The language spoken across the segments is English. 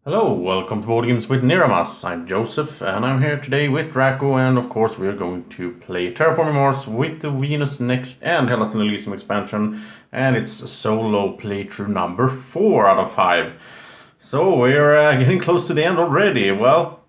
Hello, welcome to Board Games with Niramas. I'm Joseph and I'm here today with Draco, and of course we are going to play Terraforming Mars with the Venus Next and Hellas and Elysium expansion, and it's solo playthrough number 4 out of 5. So we're getting close to the end already. Well,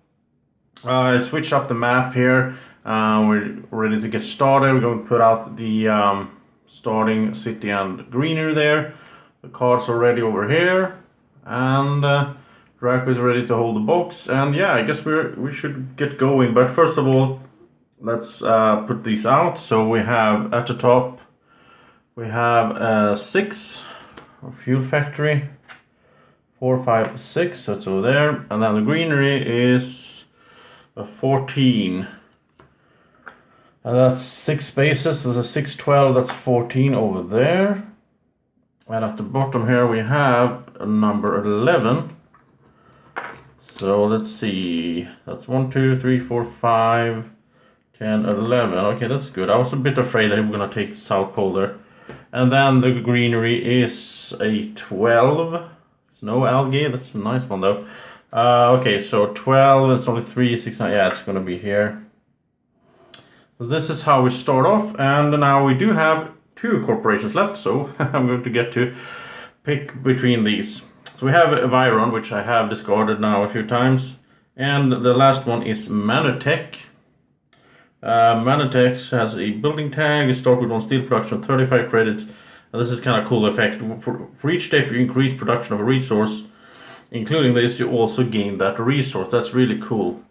I switched up the map here. We're ready to get started. We're going to put out the starting city and greenery there. The cards are ready over here, and Draco is ready to hold the box, and yeah, I guess we should get going. But first of all, let's put these out. So we have at the top, we have 6 fuel factory, 4, 5, 6. That's over there, and then the greenery is 14, and that's 6 spaces. There's a 6, 12. That's 14 over there, and at the bottom here we have a number 11. So let's see, that's 1, 2, 3, 4, 5, 10, 11. Okay, that's good. I was a bit afraid that we were going to take the South Pole there. And then the greenery is a 12. Snow algae, that's a nice one though. Okay, so 12, it's only 3, 6, 9. Yeah, it's going to be here. So this is how we start off, and now we do have 2 corporations left, so I'm going to get to pick between these. So we have Viron, which I have discarded now a few times, and the last one is Manatech. Manatech has a building tag. You start with 1 steel production, 35 credits, and this is kind of cool effect. For each step you increase production of a resource, including this, you also gain that resource. That's really cool.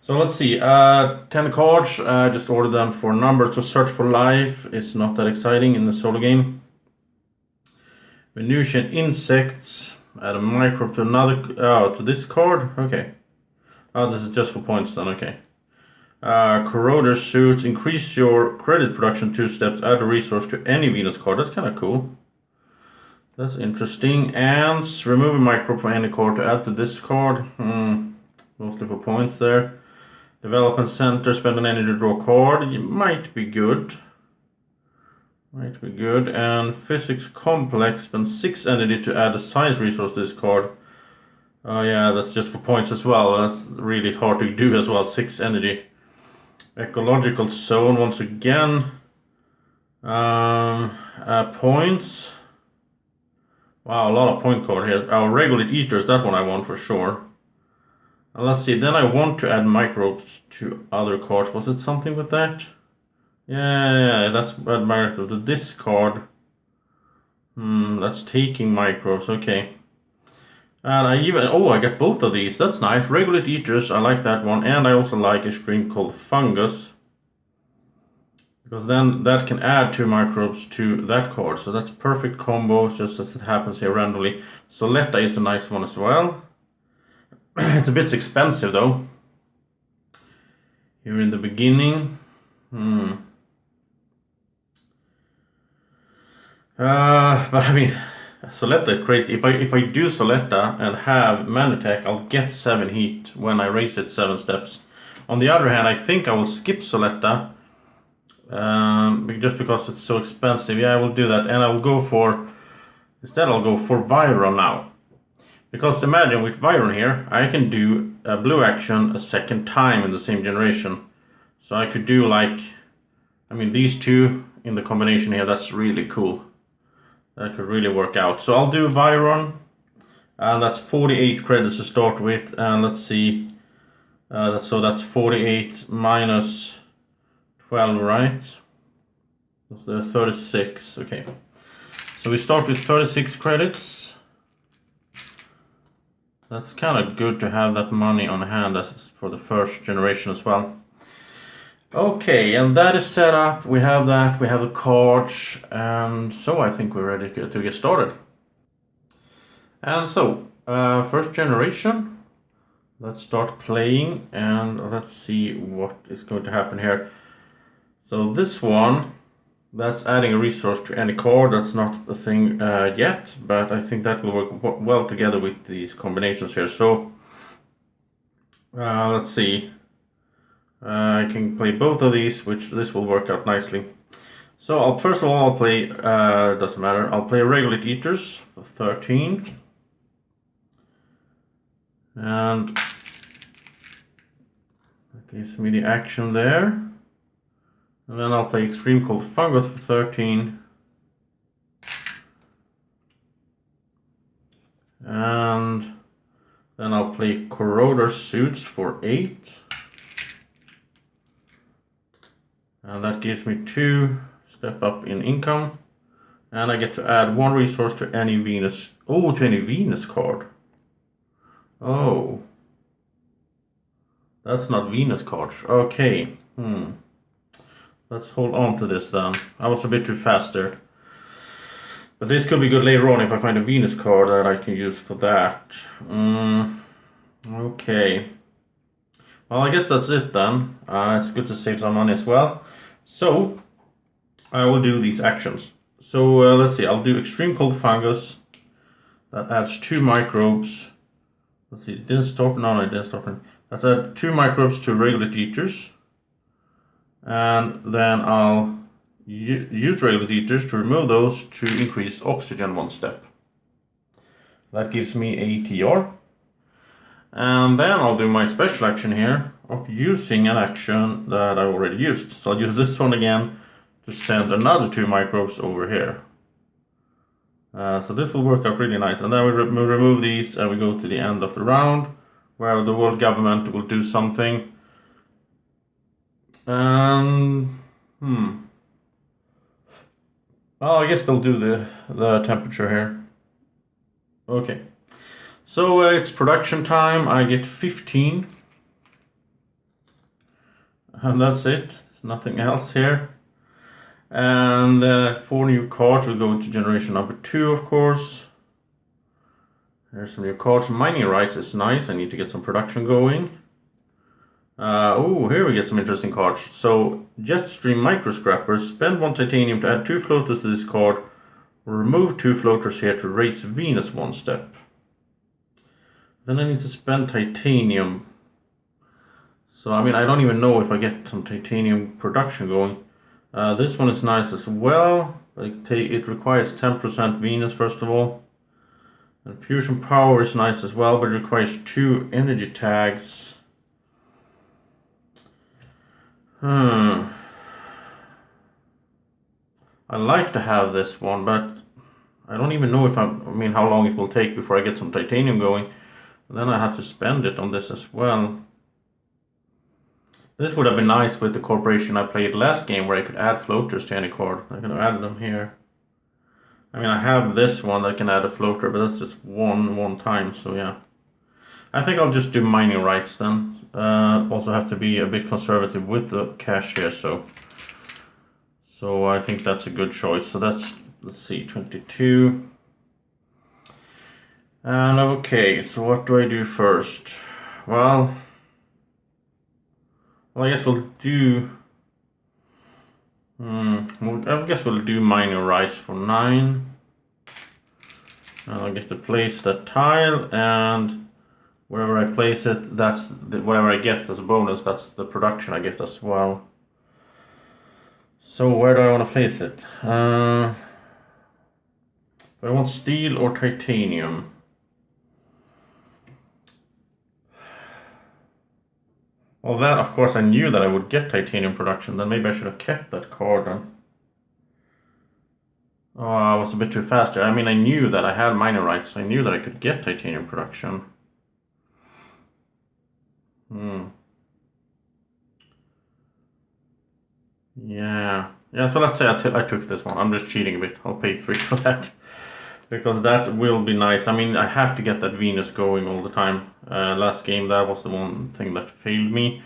So let's see, 10 cards. I just ordered them for numbers. So search for life is not that exciting in the solo game. Venusian insects, add a microbe to another, to this card, okay. Oh, this is just for points then, okay. Corroder suits, increase your credit production 2 steps, add a resource to any Venus card. That's kind of cool. That's interesting. Ants, remove a microbe from any card to add to this card. Mostly for points there. Development center, spend an energy to draw a card. It might be good. Might be good. And physics complex, spend 6 energy to add a science resource to this card. Oh yeah, that's just for points as well. That's really hard to do as well, 6 energy. Ecological zone once again. Points. Wow, a lot of point card here. Regulate eaters, that one I want for sure. And let's see, then I want to add microbes to other cards. Was it something with that? Yeah, that's add microbes to this card. That's taking microbes, okay. And I get both of these. That's nice. Regulate eaters, I like that one. And I also like a screen called fungus, because then that can add 2 microbes to that card. So that's perfect combo, just as it happens here randomly. Soletta is a nice one as well. It's a bit expensive though. Here in the beginning. But I mean, Soletta is crazy. If I do Soletta and have Manatech, I'll get 7 heat when I raise it 7 steps. On the other hand, I think I will skip Soletta, just because it's so expensive. Yeah, I will do that, and I will go for, instead I'll go for Viron now. Because imagine with Viron here, I can do a blue action a second time in the same generation. So I could do like, I mean, these 2 in the combination here, that's really cool. That could really work out. So I'll do Viron, and that's 48 credits to start with. And let's see, so that's 48 minus 12, right? So 36, okay. So we start with 36 credits. That's kind of good to have that money on hand for the first generation as well. Okay, and that is set up. We have that, we have the cards, and so I think we're ready to get started. And so, first generation, let's start playing, and let's see what is going to happen here. So this one, that's adding a resource to any card. That's not the thing yet, but I think that will work well together with these combinations here. So, let's see. I can play both of these, which this will work out nicely. So first of all, I'll play, doesn't matter, I'll play Regulate Eaters for 13. And that gives me the action there. And then I'll play Extreme Cold Fungus for 13. And then I'll play Corroder Suits for 8. And that gives me 2 step up in income. And I get to add 1 resource to any Venus. Oh, to any Venus card. Oh. That's not Venus cards. Okay. Let's hold on to this then. I was a bit too fast there. But this could be good later on if I find a Venus card that I can use for that. Okay. Well, I guess that's it then. It's good to save some money as well. So, I will do these actions. So, let's see. I'll do Extreme Cold Fungus. That adds 2 microbes. Let's see. It didn't stop. No, it didn't stop. That's add 2 microbes to regular eaters. And then I'll use regular eaters to remove those to increase oxygen 1 step. That gives me a TR. And then I'll do my special action here of using an action that I already used. So I'll use this one again to send another 2 microbes over here. So this will work out really nice. And then we remove these and we go to the end of the round where the world government will do something. Well, I guess they'll do the temperature here. Okay. So it's production time. I get 15. And that's it. There's nothing else here. And 4 new cards will go into generation number 2, of course. There's some new cards. Mining rights is nice. I need to get some production going. Oh, here we get some interesting cards. So, Jetstream Microscrappers. Spend 1 titanium to add 2 floaters to this card. Remove 2 floaters here to raise Venus 1 step. Then I need to spend titanium. So, I mean, I don't even know if I get some titanium production going. This one is nice as well. It requires 10% Venus, first of all. And fusion power is nice as well, but it requires 2 energy tags. I like to have this one, but I don't even know if how long it will take before I get some titanium going. And then I have to spend it on this as well. This would have been nice with the corporation I played last game where I could add floaters to any card. I can add them here. I mean, I have this one that can add a floater, but that's just one time, so yeah. I think I'll just do mining rights then. Also have to be a bit conservative with the cash here, so I think that's a good choice. So that's, let's see, 22. And okay, so what do I do first? Well, I guess we'll do. I guess we'll do mining rights for 9. And I'll get to place that tile, and wherever I place it, that's whatever I get as a bonus, that's the production I get as well. So where do I want to place it? Do I want steel or titanium? Well, that, of course, I knew that I would get titanium production, then maybe I should have kept that card then. Oh, I was a bit too fast there. I mean, I knew that I had mining rights, so I knew that I could get titanium production. Yeah, so let's say I took this one. I'm just cheating a bit. I'll pay 3 for that. Because that will be nice. I mean, I have to get that Venus going all the time. Last game, that was the one thing that failed me.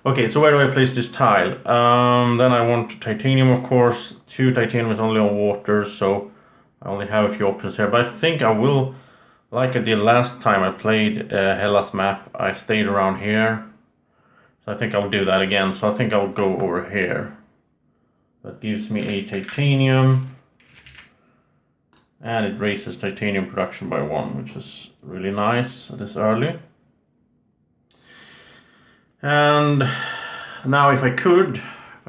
Okay, so where do I place this tile? Then I want titanium, of course. 2 titanium is only on water, so I only have a few options here. But I think I will, like I did last time I played Hellas map, I stayed around here. So I think I'll do that again. So I think I'll go over here. That gives me a titanium. And it raises titanium production by 1, which is really nice this early. And now if I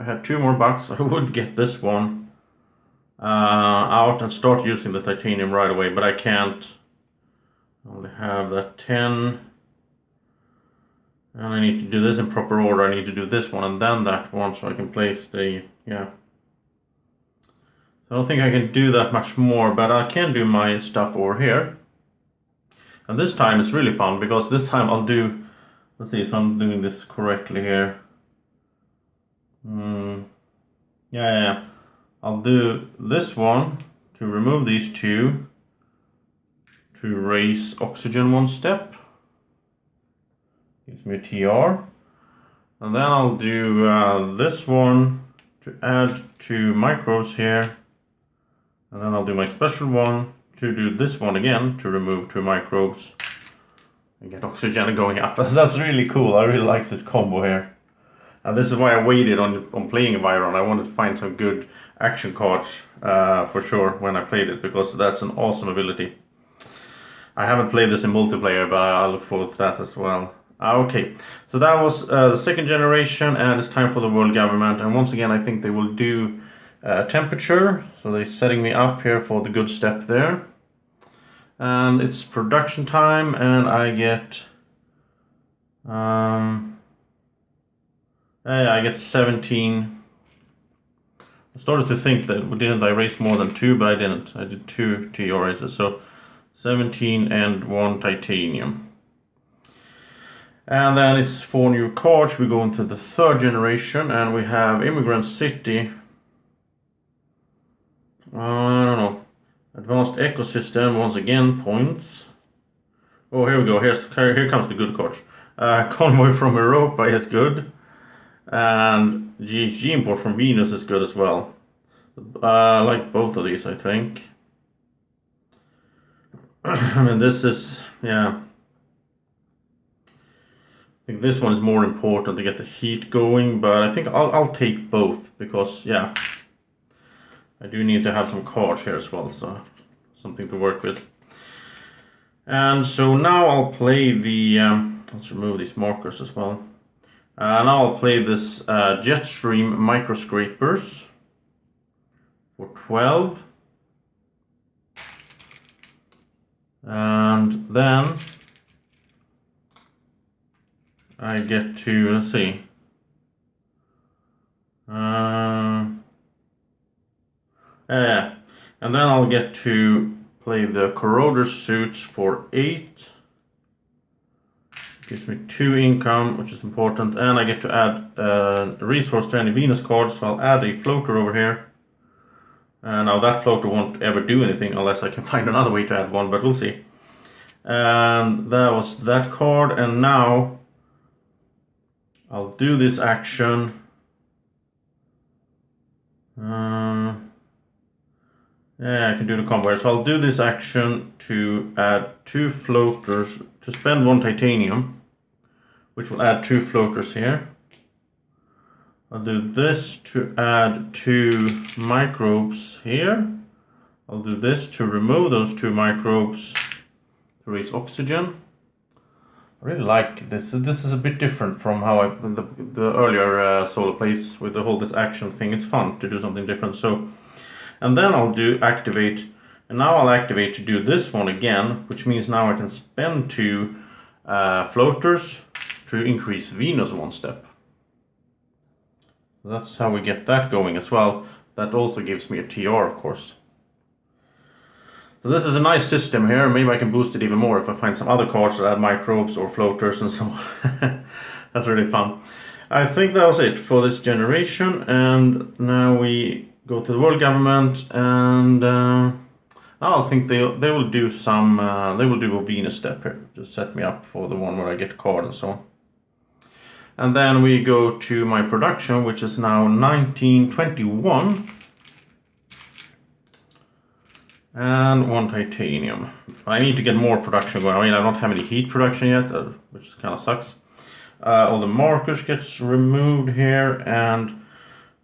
had 2 more bucks, I would get this one out and start using the titanium right away, but I can't. I only have that 10. And I need to do this in proper order. I need to do this one and then that one so I can place the, yeah. So I don't think I can do that much more, but I can do my stuff over here. And this time it's really fun because this time I'll do, let's see if I'm doing this correctly here. Yeah. I'll do this one to remove these two to raise oxygen one step. Gives me a TR. And then I'll do this one to add 2 microbes here. And then I'll do my special one to do this one again to remove 2 microbes and get oxygen going up. That's really cool. I really like this combo here. And this is why I waited on playing Viron. I wanted to find some good action cards for sure when I played it, because that's an awesome ability. I haven't played this in multiplayer, but I look forward to that as well. Okay, so that was the 2nd generation, and it's time for the world government. And once again, I think they will do temperature, so they're setting me up here for the good step there. And it's production time, and I get I get 17. I started to think that didn't I raise more than 2, but I didn't. I did 2 TR raises, so 17 and 1 titanium. And then it's 4 new cards. We go into the 3rd generation, and we have Immigrant City. I don't know. Advanced Ecosystem, once again, points. Oh, here we go. Here comes the good cards. Convoy from Europa is good. And GHG import from Venus is good as well. I like both of these, I think. I mean, this is, yeah. I think this one is more important to get the heat going, but I think I'll take both because, yeah, I do need to have some cards here as well, so something to work with. And so now I'll play the, let's remove these markers as well. Now I'll play this Jetstream Microscrapers for 12. And then I get to, let's see. Yeah. And then I'll get to play the Corroder Suits for 8. Gives me 2 income, which is important. And I get to add a resource to any Venus cards, so I'll add a floater over here. Now that floater won't ever do anything unless I can find another way to add one, but we'll see. And that was that card, and now I'll do this action. Yeah, I can do the combo here. So I'll do this action to add 2 floaters, to spend 1 titanium, which will add 2 floaters here. I'll do this to add 2 microbes here. I'll do this to remove those 2 microbes to raise oxygen. I really like this. This is a bit different from how the earlier solo plays with the whole this action thing. It's fun to do something different. So, and then I'll do activate, and now I'll activate to do this one again, which means now I can spend 2 floaters to increase Venus 1 step. That's how we get that going as well. That also gives me a TR, of course. So this is a nice system here. Maybe I can boost it even more if I find some other cards that add microbes or floaters and so on. That's really fun. I think that was it for this generation, and now we go to the world government, and I think they will do some they will do a Venus step here to set me up for the one where I get a card and so on. And then we go to my production, which is now 1921. And 1 titanium. I need to get more production going. I mean, I don't have any heat production yet, which kind of sucks. All the markers gets removed here, and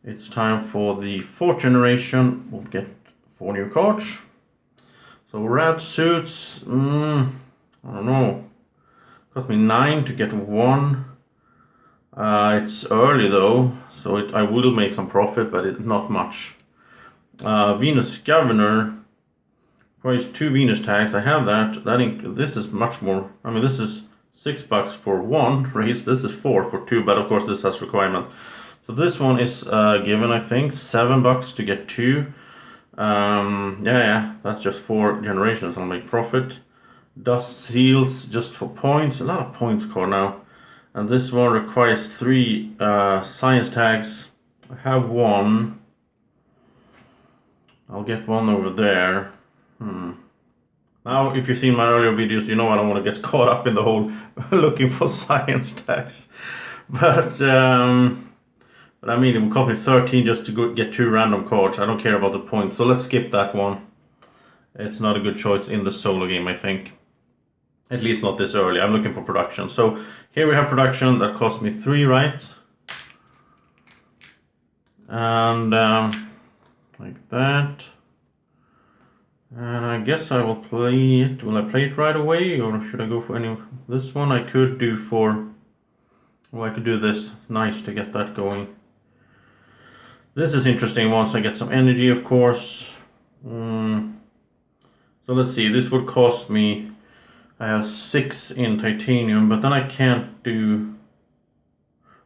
it's time for the 4th generation. We'll get 4 new cards. So red suits, I don't know. Cost me 9 to get 1. It's early though, so I will make some profit, but not much. Venus Governor. Price 2 Venus tags. I have that. This is much more. I mean, this is $6 for 1 race. This is 4 for 2, but of course this has requirement. So this one is given, I think, $7 to get 2. Yeah, that's just 4 generations. I'll make profit. Dust seals just for points. A lot of points core now. And this one requires 3 science tags. I have 1. I'll get 1 over there. Now, if you've seen my earlier videos, you know I don't want to get caught up in the whole looking for science tags. But I mean, it will cost me 13 just to get 2 random cards. I don't care about the points, so let's skip that one. It's not a good choice in the solo game, I think. At least not this early. I'm looking for production. So here we have production that cost me 3, right? And like that. And I guess I will play it. Will I play it right away, or should I go for any? This one I could do for. Well, I could do this. It's nice to get that going. This is interesting once I get some energy, of course. So let's see. This would cost me. I have 6 in titanium, but then I can't do.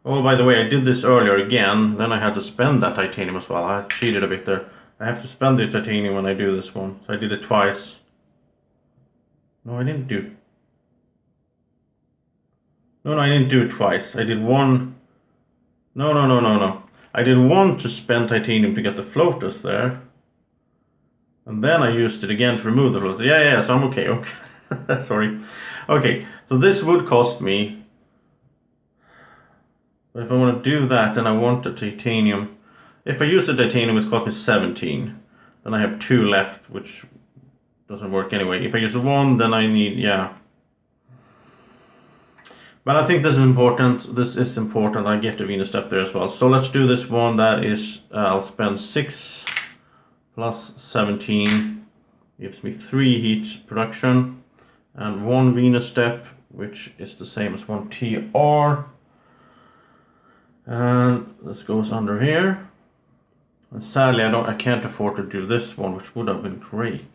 Oh, by the way, I did this earlier again. Then I had to spend that titanium as well. I cheated a bit there. I have to spend the titanium when I do this one. So I did it twice. No, I didn't do. No, I didn't do it twice. I did 1. No. I did 1 to spend titanium to get the floaters there. And then I used it again to remove the floaters. Yeah, so I'm okay. Sorry. Okay, so this would cost me. But if I want to do that, then I want the titanium. If I use the titanium, it costs me 17. Then I have 2 left, which doesn't work anyway. If I use 1, then I need, yeah. But I think this is important. This is important. I get the Venus step there as well. So let's do this one. That is, I'll spend 6 plus 17. Gives me 3 heat production. And 1 Venus step, which is the same as 1 TR. And this goes under here. And sadly, I can't afford to do this one, which would have been great.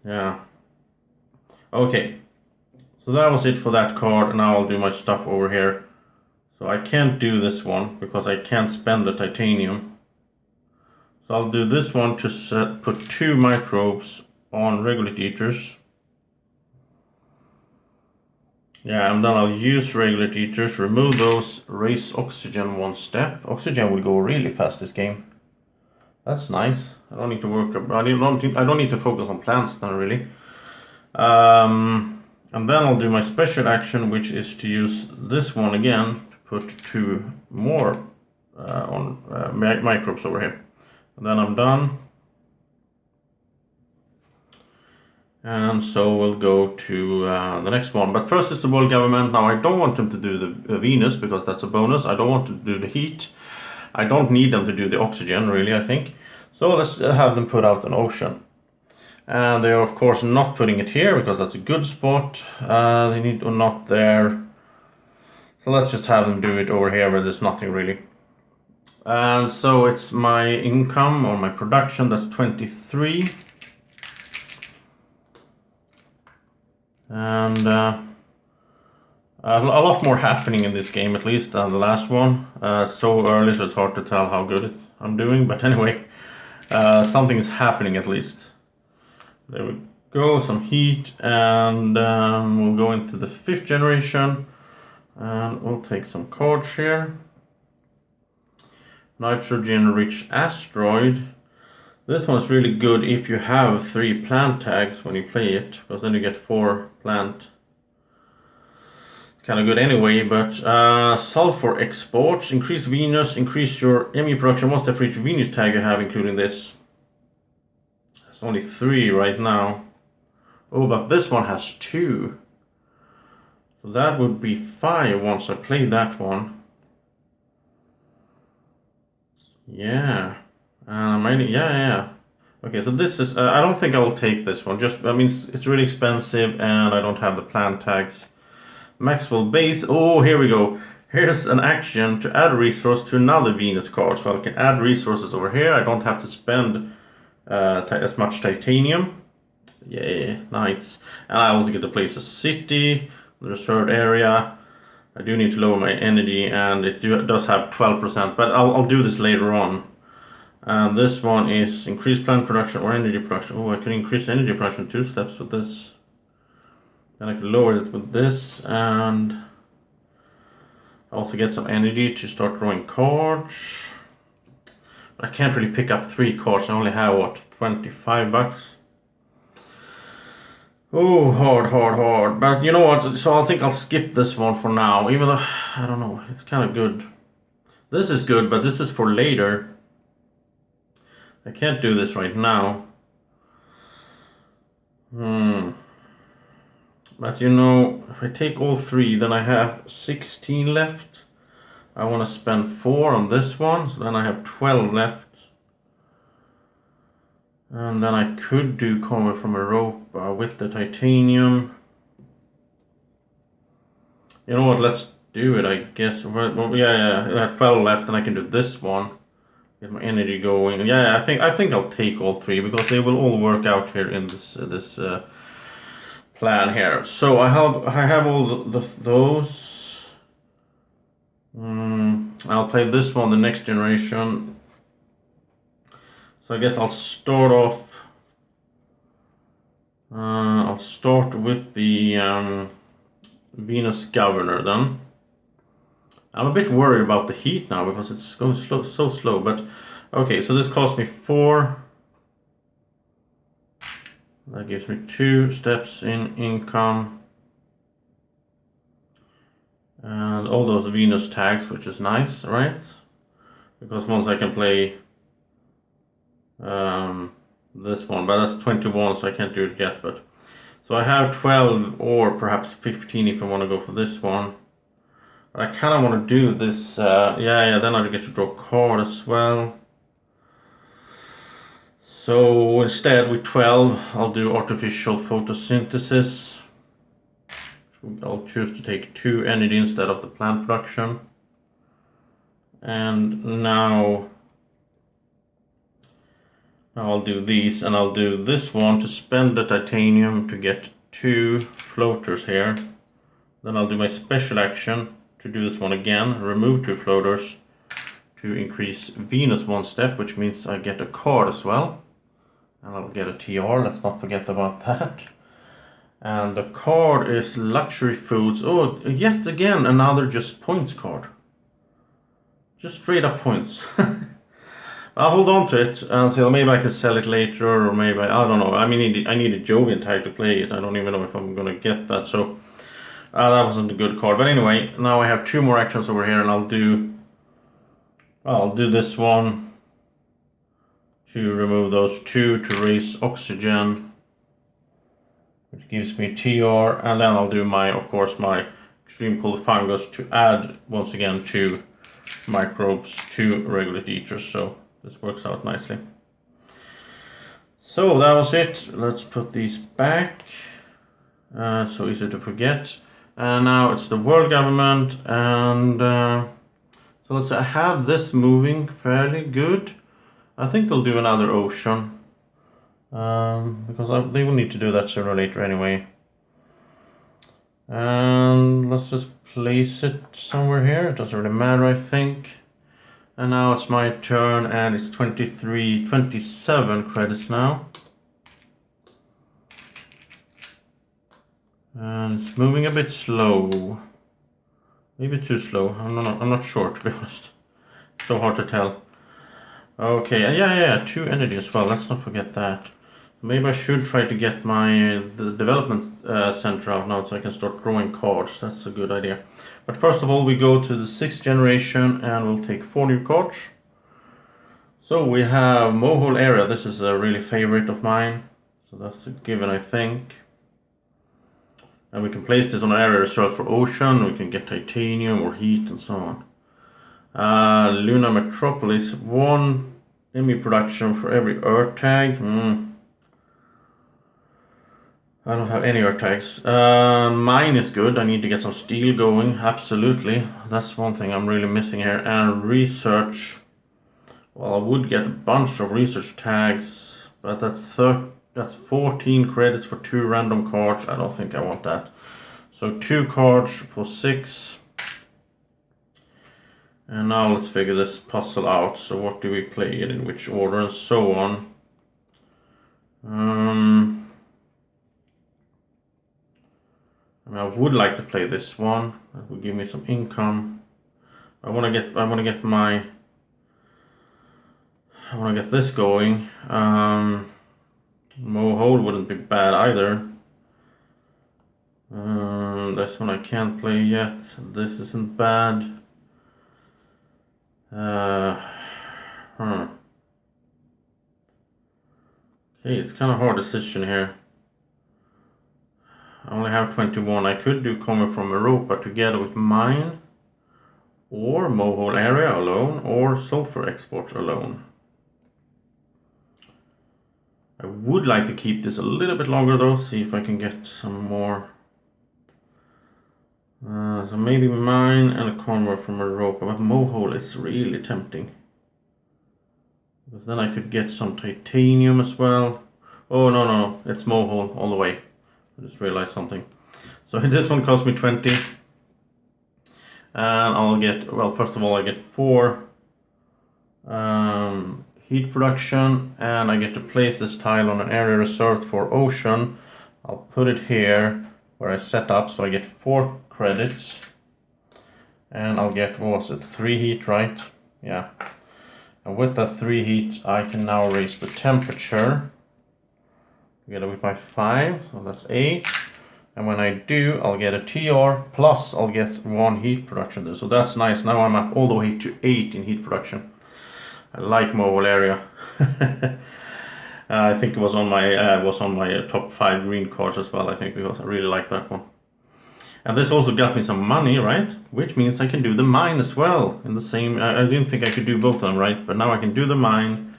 Yeah. Okay. So that was it for that card. And now I'll do my stuff over here. So I can't do this one because I can't spend the titanium. So I'll do this one to put 2 microbes on regulate eaters. Yeah, and then I'll use regulate eaters, remove those, raise oxygen 1 step. Oxygen will go really fast this game. That's nice. I don't need to work. I don't need to focus on plants then really. And then I'll do my special action, which is to use this one again to put 2 more microbes over here. And then I'm done. And so we'll go to the next one. But first is the world government. Now I don't want them to do the Venus because that's a bonus. I don't want to do the heat. I don't need them to do the oxygen really, I think. So let's have them put out an ocean. And they're of course not putting it here because that's a good spot. They need to not there. So let's just have them do it over here where there's nothing really. And so it's my income or my production, that's 23. And a lot more happening in this game at least than the last one. So early, so it's hard to tell how good I'm doing. But anyway, something is happening at least. There we go, some heat, and we'll go into the 5th generation. And we'll take some cards here. Nitrogen-rich asteroid. This one's really good if you have 3 plant tags when you play it, because then you get 4 plant. Kind of good anyway, but sulfur exports, increase Venus, increase your ME production. What's the for each Venus tag you have, including this? There's only 3 right now. Oh, but this one has 2. So that would be 5 once I play that one. Yeah. Yeah. Okay, so this is, I don't think I will take this one. Just, I mean, it's really expensive and I don't have the plant tags. Maxwell base, oh, here we go. Here's an action to add a resource to another Venus card. So I can add resources over here. I don't have to spend as much titanium. Yeah, nice. And I also get to place a city, the reserved area. I do need to lower my energy, and it does have 12%, but I'll do this later on. And this one is increase plant production or energy production. Oh, I can increase energy production 2 steps with this. Then I can lower it with this, and I also get some energy to start drawing cards. But I can't really pick up 3 cards. I only have, what, 25 bucks? Oh, hard. But you know what? So I think I'll skip this one for now. Even though, I don't know, it's kind of good. This is good, but this is for later. I can't do this right now. But you know, if I take all 3, then I have 16 left. I want to spend 4 on this one, so then I have 12 left. And then I could do Convert from Europa with the titanium. You know what, let's do it, I guess. Well, yeah, I have 12 left, and I can do this one. Get my energy going. Yeah, I think I'll take all 3, because they will all work out here in this plan here. So I have all those. I'll play this one, the next generation. So I guess I'll start off. I'll start with the Venus Governor then. I'm a bit worried about the heat now because it's going so slow. But okay, so this cost me 4. That gives me 2 steps in income. And all those Venus tags, which is nice, right? Because once I can play this one, but that's 21, so I can't do it yet. But so I have 12 or perhaps 15 if I want to go for this one. But I kind of want to do this. Yeah. Then I get to draw a card as well. So instead, with 12, I'll do artificial photosynthesis. I'll choose to take 2 energy instead of the plant production. And now I'll do these, and I'll do this one to spend the titanium to get 2 floaters here. Then I'll do my special action to do this one again, remove 2 floaters to increase Venus 1 step, which means I get a card as well. And I'll get a TR, let's not forget about that. And the card is Luxury Foods. Oh, yet again, another just points card. Just straight up points. I'll hold on to it until maybe I can sell it later, or maybe, I don't know. I mean, I need a Jovian tag to play it. I don't even know if I'm going to get that, so that wasn't a good card. But anyway, now I have 2 more actions over here, and I'll do this one to remove those 2 to raise oxygen, which gives me TR, and then I'll do of course, my extreme cold fungus to add once again 2 microbes to regulate eaters. So this works out nicely. So that was it. Let's put these back. So easy to forget. And now it's the world government, and so let's say I have this moving fairly good. I think they'll do another ocean, because they will need to do that sooner or later anyway. And let's just place it somewhere here. It doesn't really matter, I think. And now it's my turn, and it's 27 credits now. And it's moving a bit slow. Maybe too slow. I'm not sure, to be honest. It's so hard to tell. Okay, and yeah, 2 energy as well. Let's not forget that. Maybe I should try to get the development center out now so I can start drawing cards. That's a good idea. But first of all, we go to the 6th generation, and we'll take 4 new cards. So we have Mohole Area. This is a really favorite of mine. So that's a given, I think. And we can place this on an area reserved for ocean. We can get titanium or heat and so on. Luna Metropolis, 1 enemy production for every Earth tag. I don't have any Earth tags. Mine is good. I need to get some steel going. Absolutely. That's one thing I'm really missing here. And research. Well, I would get a bunch of research tags, but that's That's 14 credits for 2 random cards. I don't think I want that. So 2 cards for 6. And now let's figure this puzzle out. So what do we play it in which order and so on. I would like to play this one. That would give me some income. I want to get this going. Mohole wouldn't be bad either. This one I can't play yet. This isn't bad. Okay, it's kind of hard decision here. I only have 21. I could do Coming from Europa together with Mine, or Mohole Area alone, or Sulfur Export alone. I would like to keep this a little bit longer though, see if I can get some more. So maybe Mine and a Convert from Europa, but Mohole is really tempting. Because then I could get some titanium as well. Oh no, it's Mohole all the way. I just realized something. So this one cost me 20. And I'll get, well, first of all I get 4 heat production, and I get to place this tile on an area reserved for ocean. I'll put it here where I set up, so I get 4 credits. And I'll get, what was it, 3 heat, right? Yeah. And with that 3 heat, I can now raise the temperature together with my 5, so that's 8. And when I do, I'll get a TR, plus I'll get 1 heat production there. So that's nice. Now I'm up all the way to 8 in heat production. I like Mobile Area. I think it was on my top 5 green cards as well, I think, because I really like that one. And this also got me some money, right? Which means I can do the mine as well. In the same, I didn't think I could do both of them, right? But now I can do the mine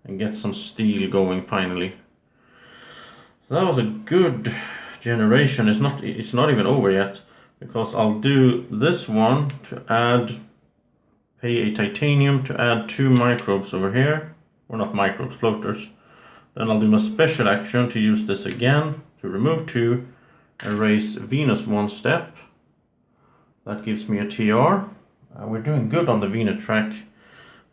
and get some steel going finally. So that was a good generation. It's not even over yet, because I'll do this one to add, pay a titanium to add 2 microbes over here, or not microbes, floaters. Then I'll do my special action to use this again to remove 2 and raise Venus 1 step. That gives me a TR. We're doing good on the Venus track,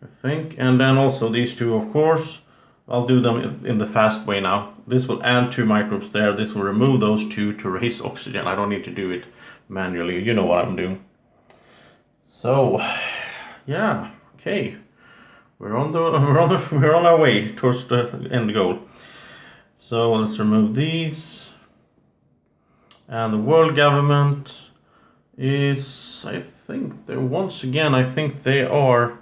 I think. And then also these 2, of course, I'll do them in the fast way now. This will add 2 microbes there. This will remove those 2 to raise oxygen. I don't need to do it manually. You know what I'm doing. So, yeah, okay. We're on our way towards the end goal. So let's remove these. And the world government is, I think, they once again, I think they are.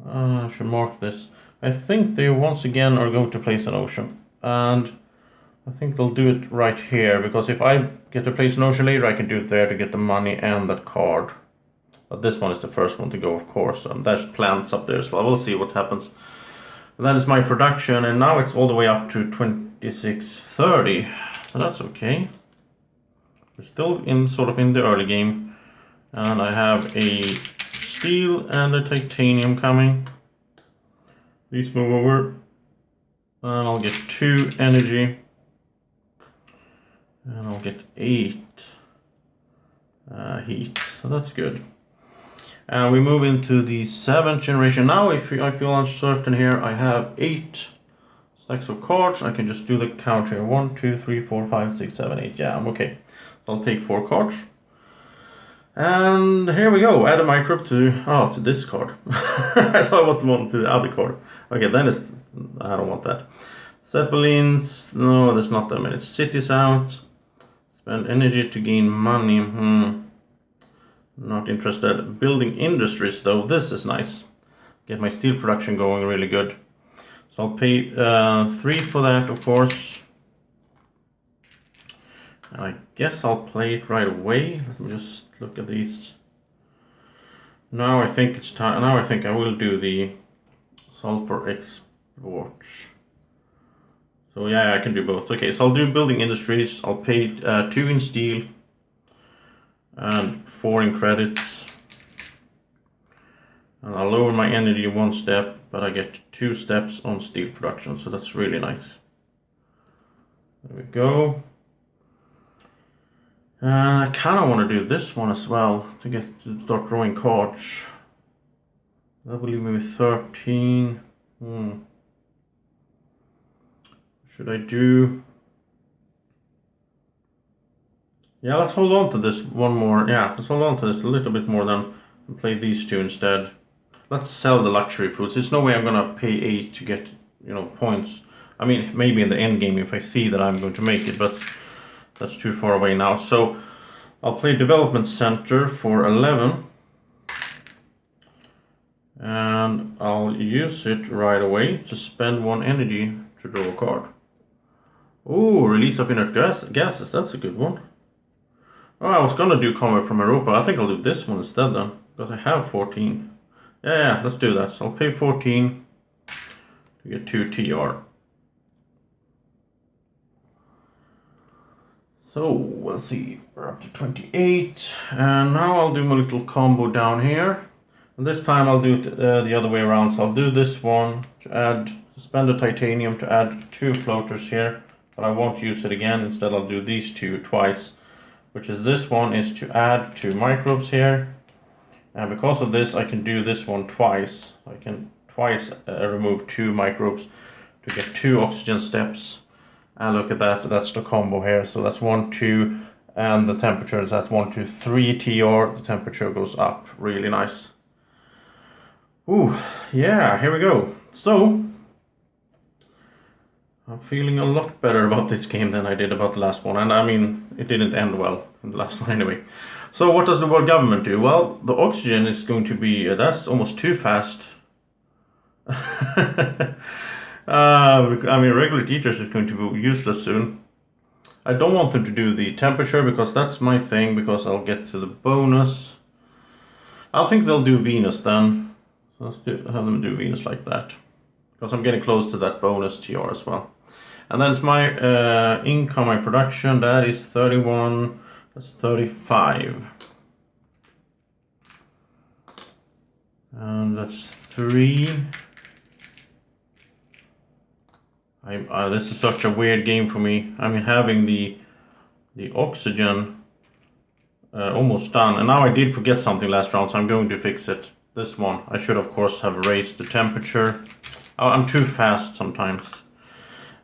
I should mark this. I think they once again are going to place an ocean, and I think they'll do it right here, because if I get to place an ocean later, I can do it there to get the money and that card. But this one is the first one to go, of course, and there's plants up there as well. We'll see what happens. And that is my production, and now it's all the way up to 2630, so that's okay. We're still in the early game, and I have a steel and a titanium coming. These move over, and I'll get 2 energy, and I'll get 8 heat, so that's good. And we move into the 7th generation. Now if I feel uncertain here, I have 8 stacks of cards. I can just do the count here. 1, 2, 3, 4, 5, 6, 7, 8. Yeah, I'm okay. So I'll take 4 cards. And here we go. Add a microbe to this card. I thought it was the one to the other card. Okay, then I don't want that. Zeppelins. No, there's not that many. Cities out. Spend energy to gain money. Not interested. Building industries though, this is nice. Get my steel production going really good. So I'll pay 3 for that, of course. I guess I'll play it right away. Let me just look at these. Now I think it's time. Now I think I will do the sulfur export. So yeah, I can do both. Okay, so I'll do building industries. I'll pay 2 in steel and 4 in credits. And I'll lower my energy 1 step, but I get 2 steps on steel production, so that's really nice. There we go. I kind of want to do this one as well to start drawing cards. That will leave me with 13. Should I do? Yeah, let's hold on to this one more. Yeah, let's hold on to this a little bit more than play these two instead. Let's sell the luxury foods. There's no way I'm gonna pay 8 to get, points. I mean, maybe in the end game if I see that I'm going to make it, but that's too far away now. So I'll play development center for 11. And I'll use it right away to spend 1 energy to draw a card. Oh, release of inert gases, that's a good one. Oh, I was gonna do convert from Europa. I think I'll do this one instead then, because I have 14. Yeah, let's do that. So I'll pay 14 to get 2 TR. So, let's see, we're up to 28. And now I'll do my little combo down here. And this time I'll do it the other way around. So I'll do this one to spend the titanium to add 2 floaters here. But I won't use it again. Instead I'll do these 2 twice. Which is this one is to add 2 microbes here. And because of this I can do this one twice. I can twice remove 2 microbes to get 2 oxygen steps. And look at that, that's the combo here. So that's 1, 2, and the temperature, that's 1, 2, 3 TR. The temperature goes up, really nice. Ooh, yeah, here we go. So, I'm feeling a lot better about this game than I did about the last one. And I mean, it didn't end well in the last one anyway. So what does the world government do? Well, the oxygen is going to be, that's almost too fast. I mean, regular teachers is going to be useless soon. I don't want them to do the temperature because that's my thing, because I'll get to the bonus. I think they'll do Venus then. So let's have them do Venus like that. Because I'm getting close to that bonus TR as well. And then it's my incoming production, that is 31, that's 35. And that's 3. This is such a weird game for me. I mean, having the oxygen almost done. And now I did forget something last round, so I'm going to fix it. This one. I should, of course, have raised the temperature. I'm too fast sometimes.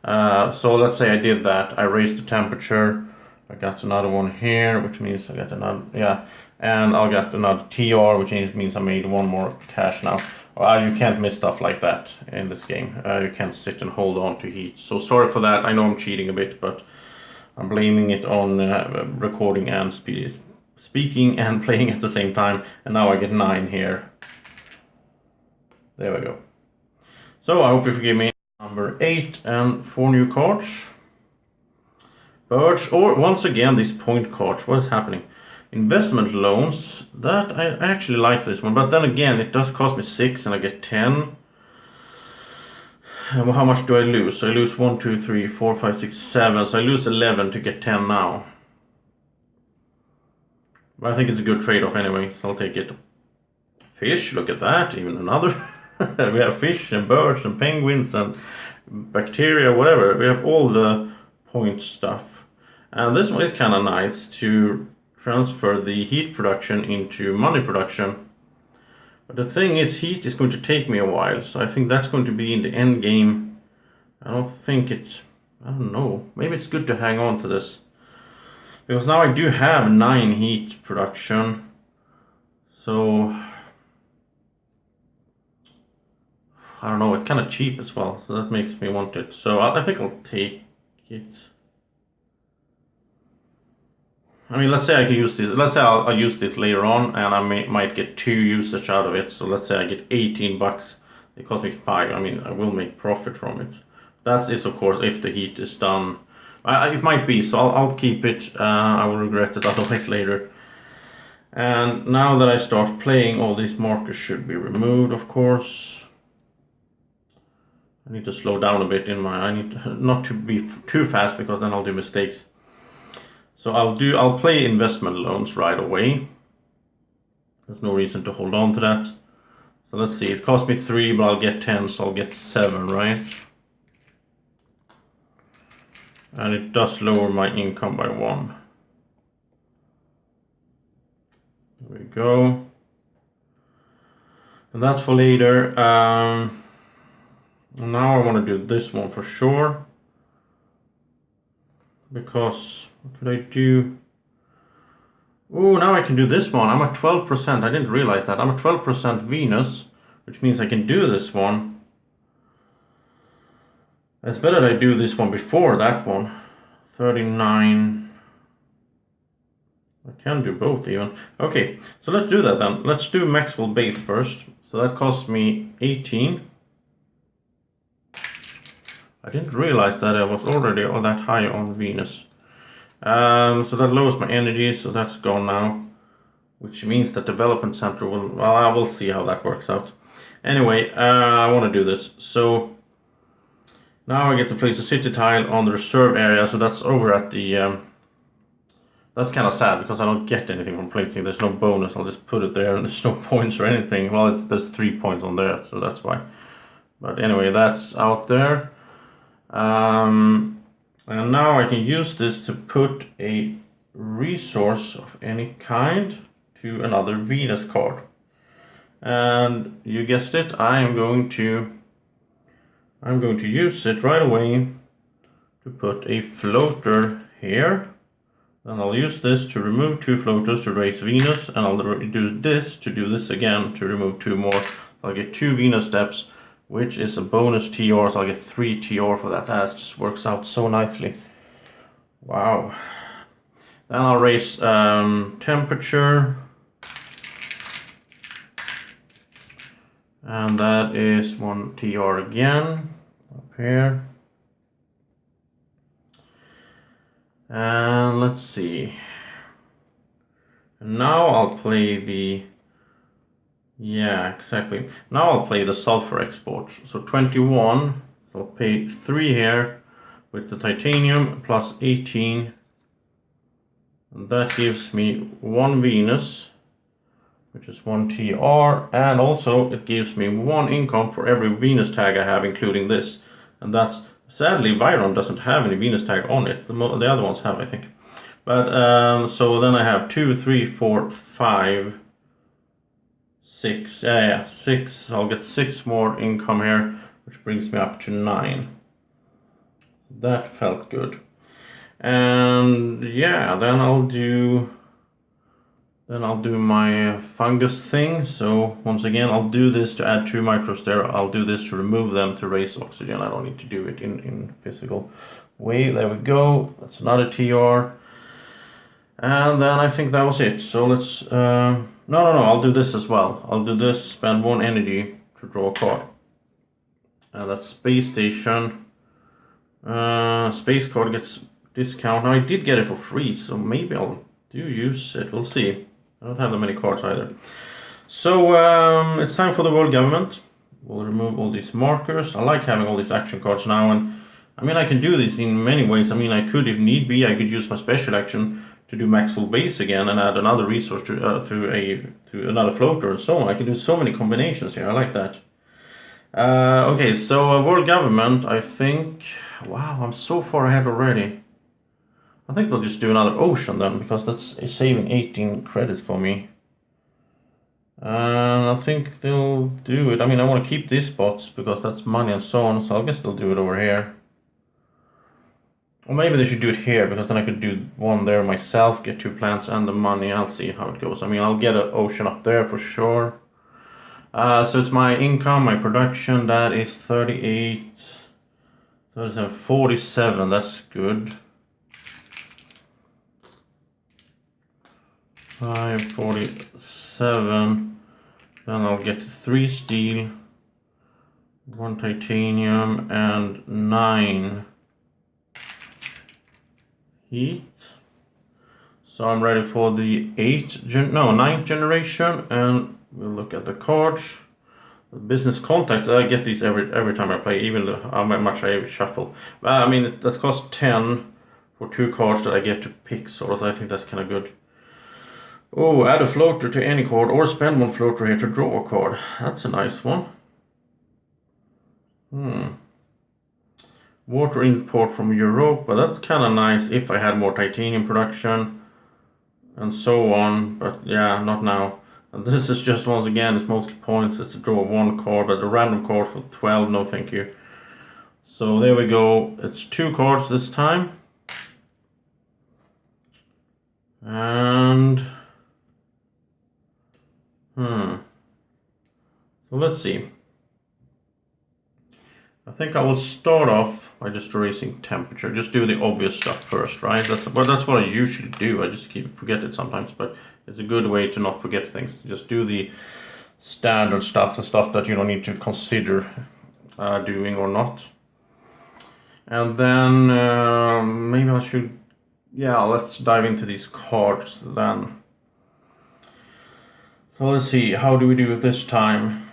So let's say I did that. I raised the temperature. I got another one here, which means I got another, yeah. And I'll get another TR, which means I made 1 more cash now. You can't miss stuff like that in this game. You can't sit and hold on to heat. So sorry for that. I know I'm cheating a bit, but I'm blaming it on recording and speaking and playing at the same time. And now I get 9 here. There we go. So I hope you forgive me. Number 8 and 4 new cards. Birds, or once again these point cards. What is happening? Investment loans, that I actually like this one, but then again it does cost me 6 and I get 10. Well, how much do I lose? So I lose 1, 2, 3, 4, 5, 6, 7. So I lose 11 to get 10 now. But I think it's a good trade-off anyway, so I'll take it. Fish, look at that, even another. We have fish and birds and penguins and bacteria, whatever. We have all the point stuff. And this one is kind of nice to transfer the heat production into money production. But the thing is, heat is going to take me a while, so I think that's going to be in the end game. I don't know, maybe it's good to hang on to this. Because now I do have 9 heat production. So, I don't know, it's kind of cheap as well, so that makes me want it. So I think I'll take it. I mean, let's say I can use this. Let's say I'll use this later on, and I might get 2 usage out of it. So let's say I get 18 bucks. It cost me 5. I mean, I will make profit from it. That is, of course, if the heat is done. It might be, so I'll keep it. I will regret it otherwise later. And now that I start playing, all these markers should be removed, of course. I need to slow down a bit I need not to be too fast, because then I'll do mistakes. So I'll play investment loans right away. There's no reason to hold on to that. So let's see, it cost me 3, but I'll get 10, so I'll get 7, right? And it does lower my income by 1. There we go. And that's for later. Now I want to do this one for sure. Because, what could I do? Oh, now I can do this one. I'm at 12%. I didn't realize that. I'm at 12% Venus, which means I can do this one. It's better that I do this one before that one. 39. I can do both even. Okay, so let's do that then. Let's do Maxwell base first. So that costs me 18. I didn't realize that I was already all that high on Venus. So that lowers my energy, so that's gone now. Which means that development center will, well, I will see how that works out. Anyway, I want to do this. So now I get to place a city tile on the reserve area. So that's over at the, that's kind of sad because I don't get anything from placing. There's no bonus. I'll just put it there and there's no points or anything. Well, there's 3 points on there, so that's why. But anyway, that's out there. And now I can use this to put a resource of any kind to another Venus card. And you guessed it, I'm going to use it right away to put a floater here. Then I'll use this to remove 2 floaters to raise Venus, and I'll do this to do this again to remove 2 more. I'll get 2 Venus steps, which is a bonus TR, so I'll get 3 TR for that. That just works out so nicely. Wow. Then I'll raise temperature. And that is 1 TR again, up here. And let's see. And now I'll play the, yeah, exactly. Now I'll play the sulfur export. So 21, so I'll pay 3 here with the titanium plus 18. And that gives me 1 Venus, which is 1 TR, and also it gives me 1 income for every Venus tag I have, including this. And that's, sadly, Viron doesn't have any Venus tag on it. The other ones have, I think. But, so then I have 2, 3, 4, 5, 6. 6. I'll get 6 more income here, which brings me up to 9. That felt good. And yeah, then I'll do my fungus thing. So once again, I'll do this to add 2 micros there. I'll do this to remove them to raise oxygen. I don't need to do it in physical way. There we go. That's another TR. And then I think that was it. So let's, no, I'll do this as well. I'll do this, spend 1 energy to draw a card. And that's space station. Space card gets discount. Now I did get it for free, so maybe I'll use it. We'll see. I don't have that many cards either. So it's time for the world government. We'll remove all these markers. I like having all these action cards now, and I mean I can do this in many ways. I mean I could, if need be, I could use my special action to do Maxwell base again and add another resource to another floater and so on. I can do so many combinations here. I like that. Okay, so world government. I think. Wow, I'm so far ahead already. I think they'll just do another ocean then, because that's saving 18 credits for me. And I think they'll do it. I mean, I want to keep these spots because that's money and so on, so I guess they'll do it over here. Or maybe they should do it here, because then I could do 1 there myself, get 2 plants and the money. I'll see how it goes. I mean, I'll get an ocean up there for sure. So it's my income, my production, that is 38, 37, 47, that's good. 547, then I'll get 3 steel, 1 titanium, and 9 heat. So I'm ready for the 9th generation, and we'll look at the cards. The business contacts, I get these every time I play, even how much I shuffle. I mean, that costs 10 for 2 cards that I get to pick, sort of. I think that's kind of good. Oh, add a floater to any card or spend 1 floater here to draw a card. That's a nice one. 1 Water import from Europe, but that's kind of nice if I had more titanium production and so on, but yeah, not now. And this is just, once again, it's mostly points. It's to draw 1 card, but a random card for 12, no thank you. So there we go, it's 2 cards this time. And so let's see. I think I will start off by just raising temperature. Just do the obvious stuff first, right? That's what I usually do. I just forget it sometimes, but it's a good way to not forget things. Just do the standard stuff, the stuff that you don't need to consider doing or not. And then maybe I should, yeah, let's dive into these cards then. So let's see, how do we do it this time?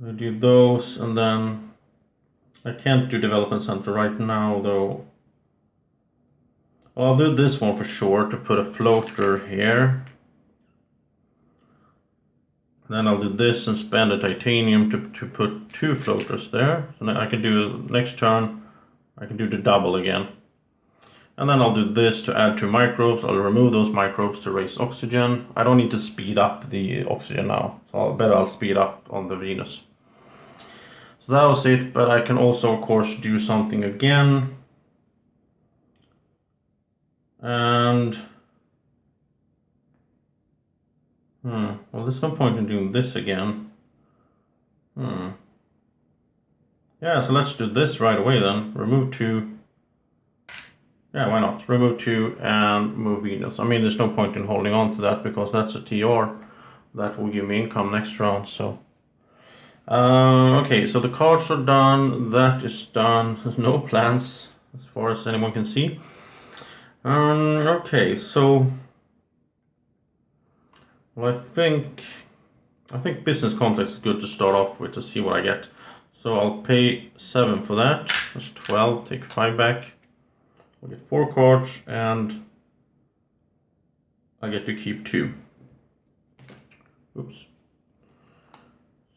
I do those, and then I can't do development center right now though. Well, I'll do this one for sure to put a floater here. Then I'll do this and spend a titanium to put 2 floaters there. So I can do next turn, I can do the double again. And then I'll do this to add 2 microbes. I'll remove those microbes to raise oxygen. I don't need to speed up the oxygen now, so I'll speed up on the Venus. So that was it, but I can also of course do something again. And well, there's no point in doing this again. Yeah, so let's do this right away then. Remove 2. Yeah, why not? Remove 2 and move Venus. I mean, there's no point in holding on to that because that's a TR. That will give me income next round, so. Okay, so the cards are done. That is done. There's no plans as far as anyone can see. Okay, so. Well, I think business context is good to start off with to see what I get. So I'll pay 7 for that. That's 12. Take 5 back. I'll get 4 cards and I get to keep 2. Oops.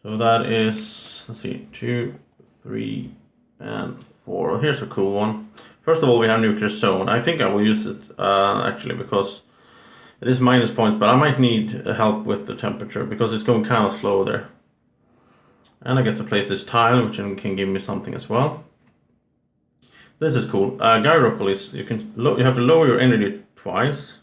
So that is, let's see, 2, 3, and 4. Here's a cool one. First of all, we have nuclear zone. I think I will use it actually because it is minus points, but I might need help with the temperature because it's going kind of slow there. And I get to place this tile, which can give me something as well. This is cool. Gyropolis, you have to lower your energy twice.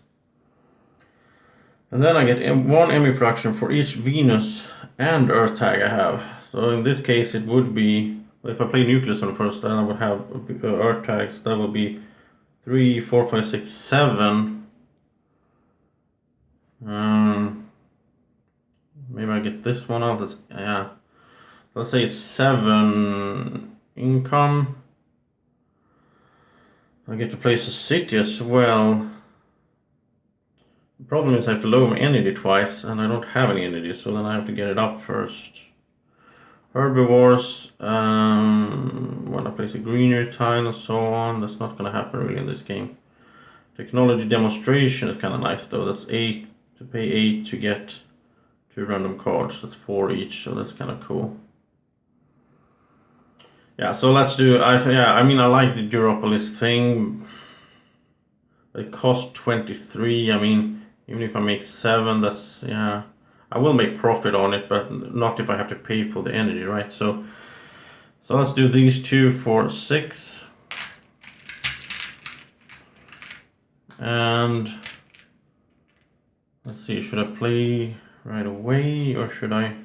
And then I get 1 ME production for each Venus and Earth tag I have. So in this case it would be, if I play Nucleus on first, then I would have Earth tags. That would be 3, 4, 5, 6, 7. Maybe I get this one out. Yeah. Let's say it's 7 income. I get to place a city as well. The problem is I have to lower my energy twice, and I don't have any energy, so then I have to get it up first. Herbivores, when I place a greenery tile and so on, that's not going to happen really in this game. Technology demonstration is kind of nice though. That's 8 to pay 8 to get 2 random cards. That's 4 each, so that's kind of cool. Yeah, so let's do. I mean, I like the Gyropolis thing. It costs 23. I mean, even if I make 7, that's, yeah. I will make profit on it, but not if I have to pay for the energy, right? So let's do these 2 for 6. And let's see, should I play right away or should I?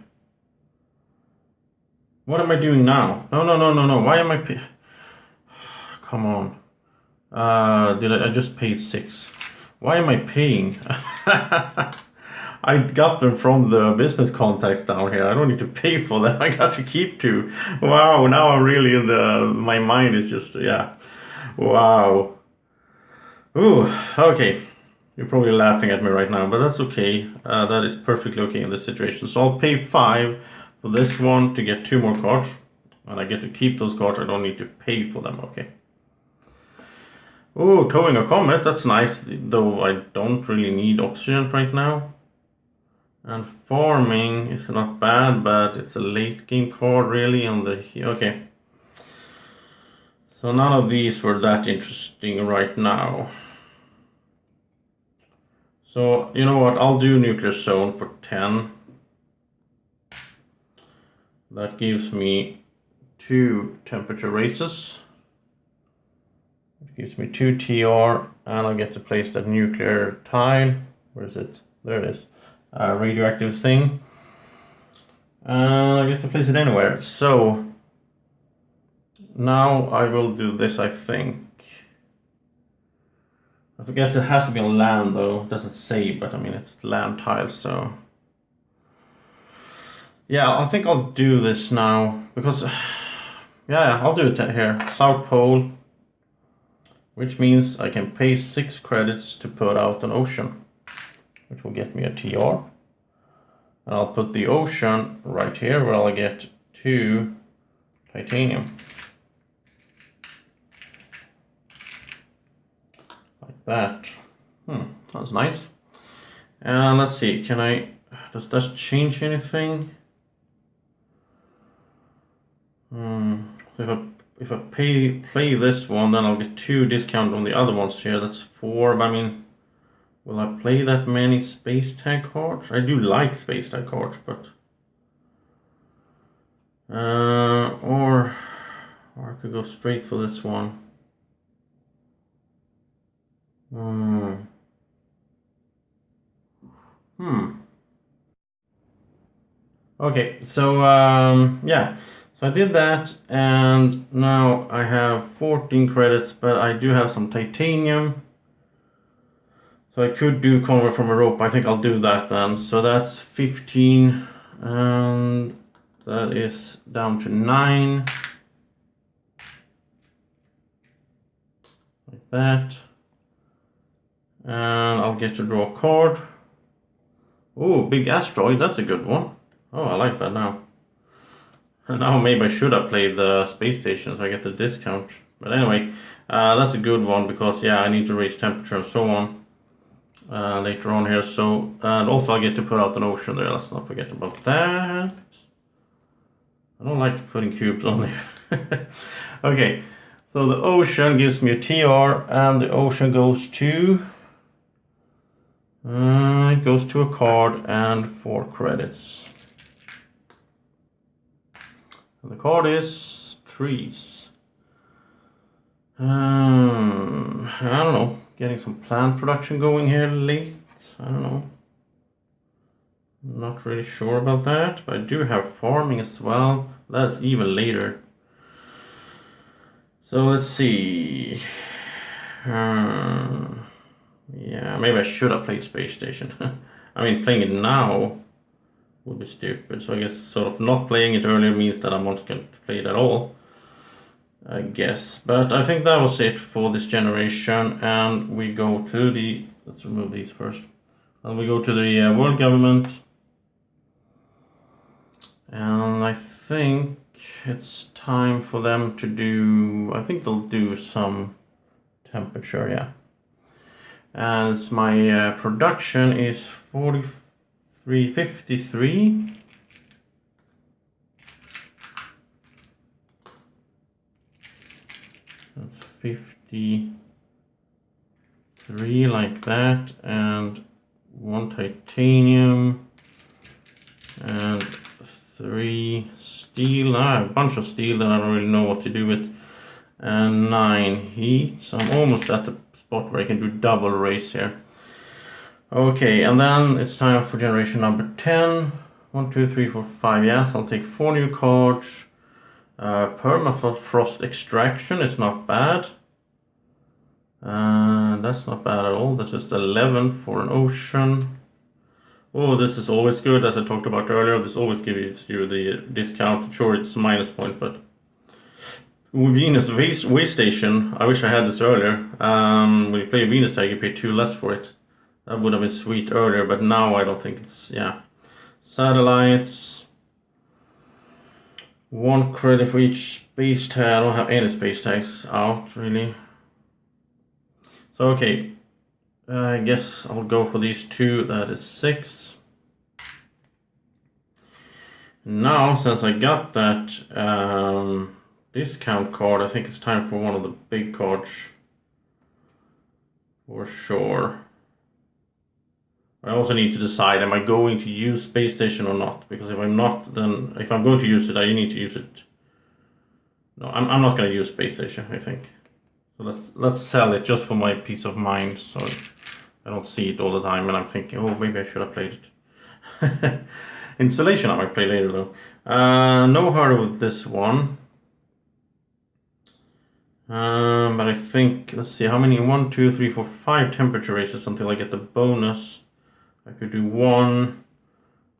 What am I doing now? No. Why am I Come on. I just paid 6. Why am I paying? I got them from the business contacts down here. I don't need to pay for them. I got to keep 2. Wow, now I'm really in my mind is just, yeah. Wow. Ooh, okay. You're probably laughing at me right now, but that's okay. That is perfectly okay in this situation. So I'll pay 5 for this one to get 2 more cards. And I get to keep those cards. I don't need to pay for them, okay. Oh, towing a comet, that's nice. Though I don't really need oxygen right now. And farming is not bad, but it's a late game card really on the... Okay. So none of these were that interesting right now. So, you know what, I'll do Nuclear Zone for 10. That gives me 2 temperature raises. It gives me 2 TR, and I get to place that nuclear tile. Where is it? There it is. Radioactive thing. I get to place it anywhere. So now I will do this, I think. I guess it has to be on land though. It doesn't say, but I mean it's land tiles, so yeah, I think I'll do this now because yeah, I'll do it here. South Pole, which means I can pay 6 credits to put out an ocean, which will get me a TR. And I'll put the ocean right here where I'll get 2 titanium. Like that. That's nice. And let's see, does that change anything? If I play this one, then I'll get 2 discount on the other ones here. That's 4, but I mean, will I play that many space tag cards? I do like space tag cards, but or I could go straight for this one. Okay, so yeah, so I did that, and now I have 14 credits, but I do have some titanium. So I could do convert from a rope. I think I'll do that then. So that's 15, and that is down to 9. Like that. And I'll get to draw a card. Oh, big asteroid, that's a good one. Oh, I like that now. And now maybe I should have played the space station so I get the discount. But anyway, that's a good one because yeah, I need to raise temperature and so on later on here. So, and also I get to put out an ocean there. Let's not forget about that. I don't like putting cubes on there. Okay, so the ocean gives me a TR, and the ocean goes to... it goes to a card and 4 credits. And the card is trees. I don't know, getting some plant production going here late. I don't know. Not really sure about that, but I do have farming as well. That's even later. So let's see. Yeah, maybe I should have played Space Station. I mean, playing it now would be stupid. So I guess sort of not playing it earlier means that I'm not going to play it at all, I guess. But I think that was it for this generation. And we go to the... Let's remove these first. And we go to the world government. And I think it's time for them to do... I think they'll do some temperature, yeah. And my production is 4353. That's 53 like that, and 1 titanium, and 3 steel. A bunch of steel that I don't really know what to do with, and 9 heat. So I'm almost at the spot where I can do double race here. Okay, and then it's time for generation number 10. 1, 2, 3, 4, 5. Yes, I'll take 4 new cards. Permafrost extraction is not bad. That's not bad at all. That's just 11 for an ocean. Oh, this is always good, as I talked about earlier. This always gives you the discount. Sure, it's a minus point, but Venus Way Station, I wish I had this earlier. When you play a Venus tag, you pay 2 less for it. That would have been sweet earlier, but now I don't think it's... Yeah. Satellites. 1 credit for each space tag. I don't have any space tags out, really. So, okay. I guess I'll go for these 2. That is 6. Now, since I got that discount card, I think it's time for one of the big cards. For sure. I also need to decide, am I going to use Space Station or not? Because if I'm not, then if I'm going to use it, I need to use it. No, I'm not going to use Space Station, I think. So let's sell it just for my peace of mind, so I don't see it all the time and I'm thinking, oh, maybe I should have played it. Installation I might play later though. No hurry with this one. But I think, let's see, how many? 1, 2, 3, 4, 5 temperature raises until I get the bonus. I could do 1,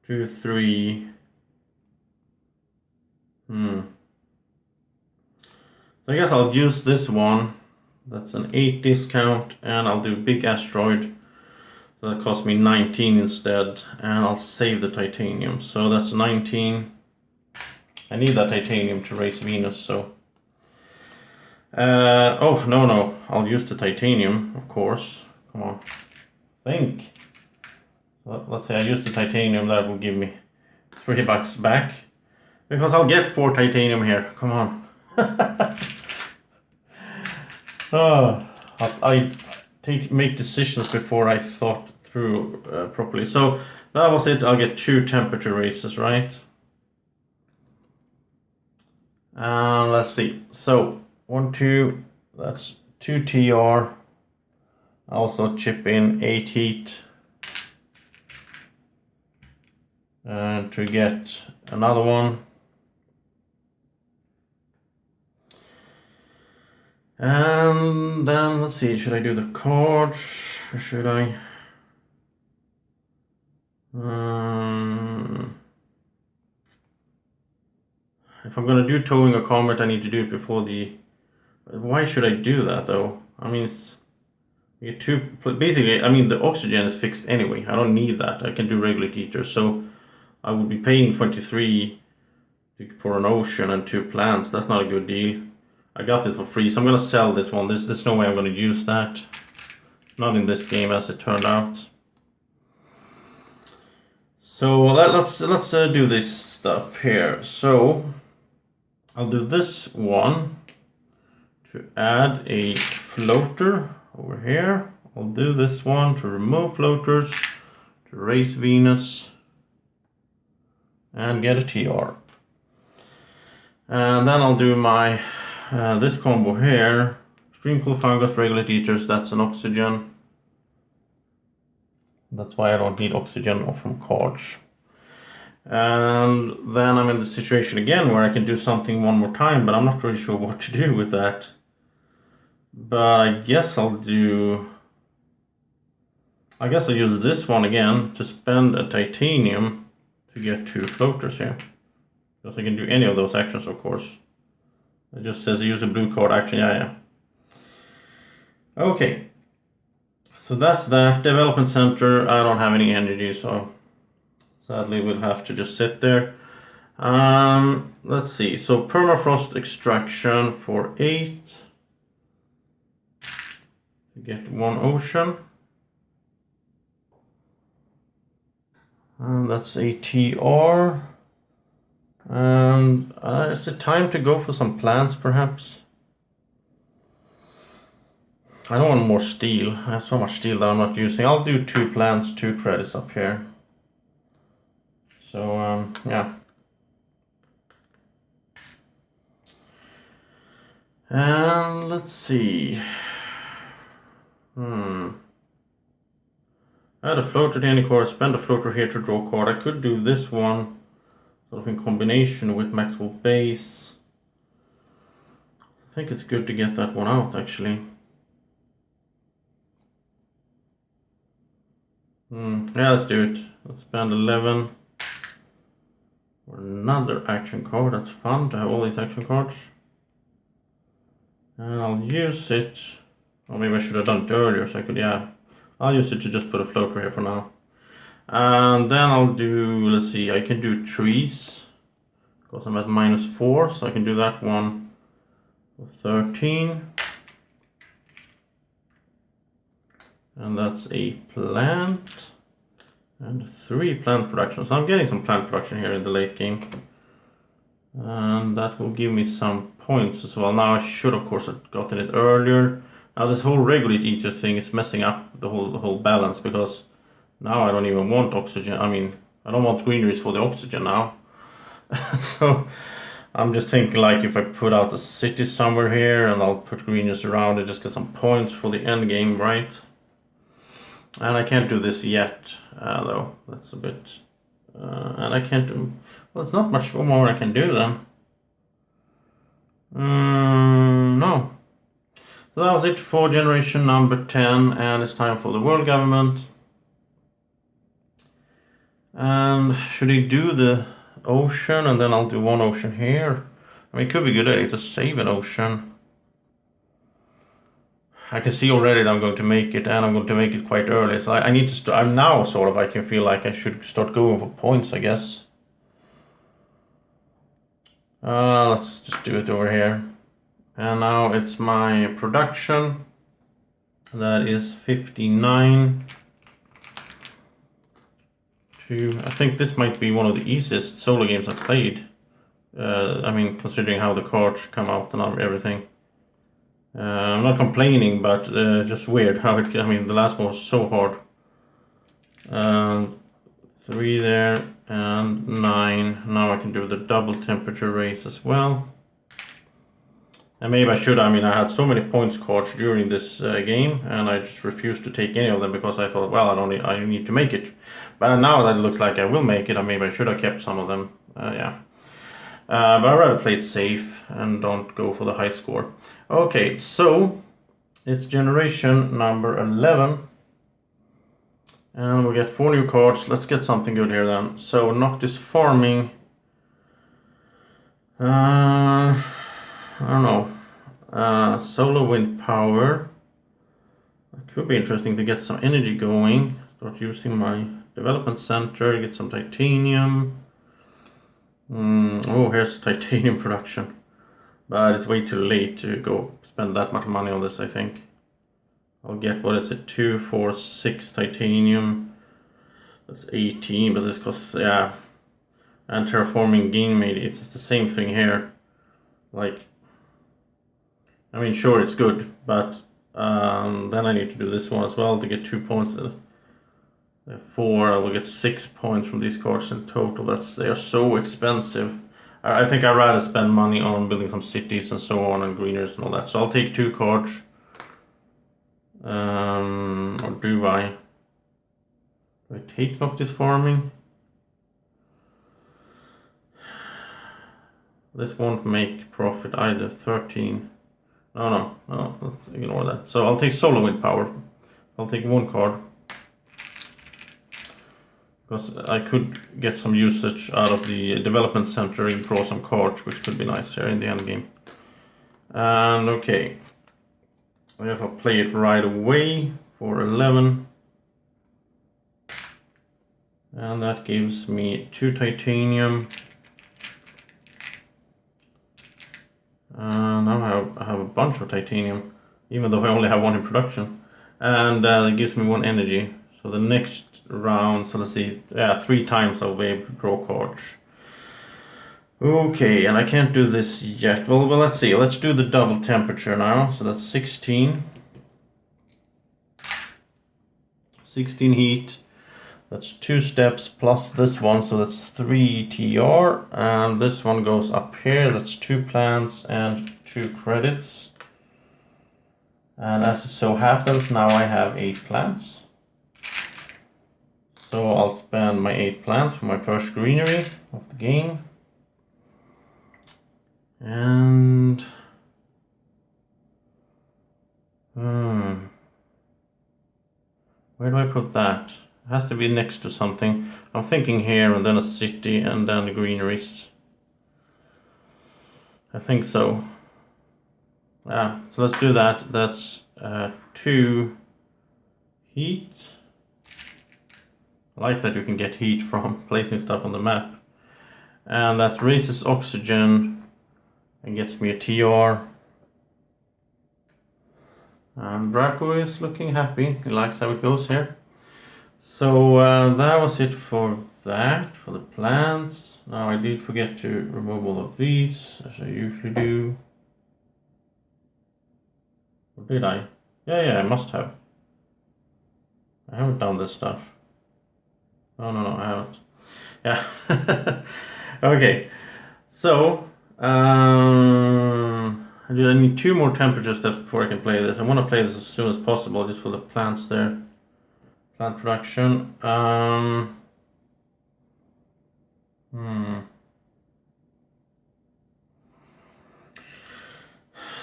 2, 3. I guess I'll use this one. That's an 8 discount, and I'll do big asteroid. So that cost me 19 instead, and I'll save the titanium. So that's 19. I need that titanium to raise Venus, so. Oh, no. I'll use the titanium, of course. Come on. Think. Let's say I use the titanium, that will give me $3 back. Because I'll get 4 titanium here. Come on. I make decisions before I thought through properly. So that was it. I'll get 2 temperature raises, right? Let's see. So 1, 2. That's 2 TR. Also chip in 8 heat. And to get another one. And then let's see, should I do the cards or should I? If I'm gonna do towing a comet, I need to do it before the. Why should I do that though? I mean, you get 2. Basically, I mean the oxygen is fixed anyway. I don't need that. I can do regular heater, so I would be paying 23 for an ocean and 2 plants. That's not a good deal. I got this for free, so I'm gonna sell this one. There's no way I'm gonna use that. Not in this game, as it turned out. So let's do this stuff here. So I'll do this one to add a floater over here. I'll do this one to remove floaters, to raise Venus, and get a TR. And then I'll do my this combo here. Extreme cool fungus, regulate eaters, that's an oxygen. That's why I don't need oxygen from cards. And then I'm in the situation again where I can do something one more time, but I'm not really sure what to do with that. But I guess I'll use this one again to spend a titanium to get 2 floaters here. Because I can do any of those actions, of course. It just says use a blue card action, yeah. Okay. So that's that. Development center, I don't have any energy, so sadly we'll have to just sit there. Let's see. So permafrost extraction for 8. To get 1 ocean. And that's a TR. And is it time to go for some plants, perhaps? I don't want more steel. I have so much steel that I'm not using. I'll do 2 plants, 2 credits up here. So, yeah. And let's see. Add a floater to any card, spend a floater here to draw a card. I could do this one sort of in combination with Maxwell Base. I think it's good to get that one out actually. Yeah, let's do it. Let's spend 11 for another action card. That's fun to have all these action cards. And I'll use it. Or maybe I should have done it earlier so I could, yeah. I'll use it to just put a floater here for now. And then I'll do, let's see, I can do trees. Because I'm at -4, so I can do that one for 13. And that's a plant. And 3 plant production. So I'm getting some plant production here in the late game. And that will give me some points as well. Now I should of course have gotten it earlier. Now this whole regulate eater thing is messing up the whole balance, because now I don't even want oxygen. I mean, I don't want greeneries for the oxygen now. So I'm just thinking, like, if I put out a city somewhere here and I'll put greeneries around it, just get some points for the end game, right? And I can't do this yet, though. That's a bit... and I can't do... Well, it's not much more I can do then. No. So that was it for generation number 10, and it's time for the world government. And should I do the ocean, and then I'll do 1 ocean here? I mean, it could be a good idea to save an ocean. I can see already that I'm going to make it, and I'm going to make it quite early. So I need to I'm now sort of, I can feel like I should start going for points, I guess. Let's just do it over here. And now it's my production. That is 59. I think this might be one of the easiest solo games I've played. I mean, considering how the cards come out and everything. I'm not complaining, but just weird how it, I mean, the last one was so hard. 3 there and 9. Now I can do the double temperature race as well. And maybe I should, I mean, I had so many points cards during this game, and I just refused to take any of them because I thought, well, I need to make it. But now that it looks like I will make it, maybe I should have kept some of them. Yeah. But I'd rather play it safe and don't go for the high score. Okay, so it's generation number 11. And we get 4 new cards. Let's get something good here then. So Noctis Farming. I don't know. Solar wind power. It could be interesting to get some energy going. Start using my development center, get some titanium. Oh, here's titanium production. But it's way too late to go spend that much money on this, I think. I'll get, what is it, 2, 4, 6 titanium. That's 18, but this costs, yeah. And terraforming game made, it's the same thing here. Like, I mean, sure, it's good, but then I need to do this one as well to get 2 points. 4, I will get 6 points from these cards in total. They are so expensive. I think I'd rather spend money on building some cities and so on, and greeners and all that. So I'll take 2 cards. Or do I? Do I take Noctis Farming? This won't make profit either. 13. No, let's ignore that. So I'll take Solar Wind Power. I'll take 1 card. Because I could get some usage out of the development center and draw some cards, which could be nice here in the end game. And okay. I guess I'll play it right away for 11. And that gives me 2 titanium. Now I have a bunch of titanium, even though I only have 1 in production. And it gives me 1 energy. So the next round, so let's see, 3 times I'll be able to draw cards. Okay, and I can't do this yet. Well, let's see. Let's do the double temperature now. So that's 16. 16 heat. That's 2 steps plus this one, so that's 3 TR. And this one goes up here. That's 2 plants and 2 credits. And as it so happens, now I have 8 plants. So I'll spend my 8 plants for my first greenery of the game. And where do I put that? It has to be next to something. I'm thinking here, and then a city, and then the greeneries. I think so. Yeah, so let's do that. That's 2 heat. I like that you can get heat from placing stuff on the map. And that raises oxygen and gets me a TR. And Draco is looking happy. He likes how it goes here. So that was it for that, for the plants. Now I did forget to remove all of these, as I usually do. Or did I? Yeah, I must have. I haven't done this stuff. No, I haven't. Yeah. Okay. So, I need 2 more temperature steps before I can play this. I want to play this as soon as possible, just for the plants there. Plant production.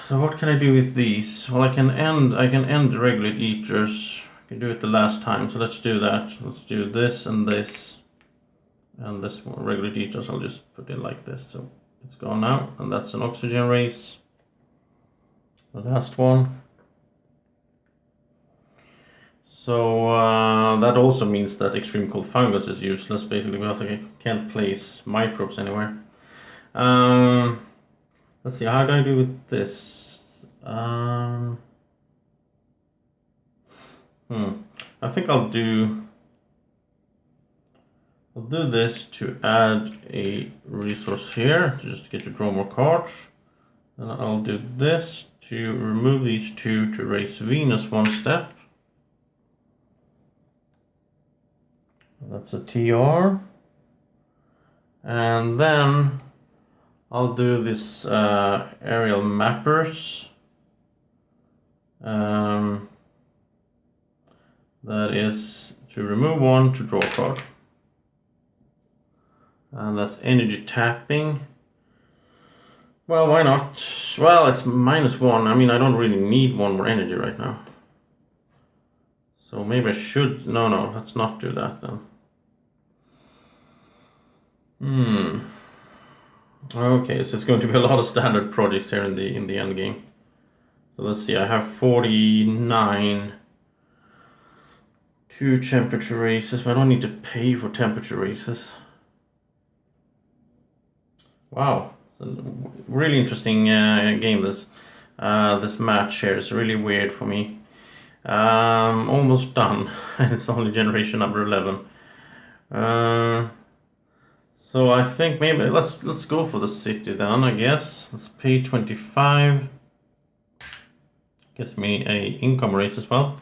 So what can I do with these? Well, I can end the regulate eaters. I can do it the last time, so let's do that. Let's do this and this. And this one, regulate eaters, I'll just put in like this. So it's gone now, and that's an oxygen race. The last one. So that also means that extreme cold fungus is useless, basically, because I can't place microbes anywhere. Let's see, how do I do with this? I think I'll do this to add a resource here, just to get to draw more cards. And I'll do this to remove these 2 to raise Venus 1 step. That's a TR. And then I'll do this aerial mappers. That is to remove 1 to draw a card. And that's energy tapping. Well, why not? Well, it's -1. I mean, I don't really need 1 more energy right now. So maybe I should... No, let's not do that then. Okay, so it's going to be a lot of standard projects here in the end game. So let's see, I have 49 2 temperature races, but I don't need to pay for temperature races. Wow, it's a really interesting game. This match here is really weird for me. Almost done, and it's only generation number 11. So I think maybe let's go for the city then, I guess. Let's pay 25. Gets me a income raise as well.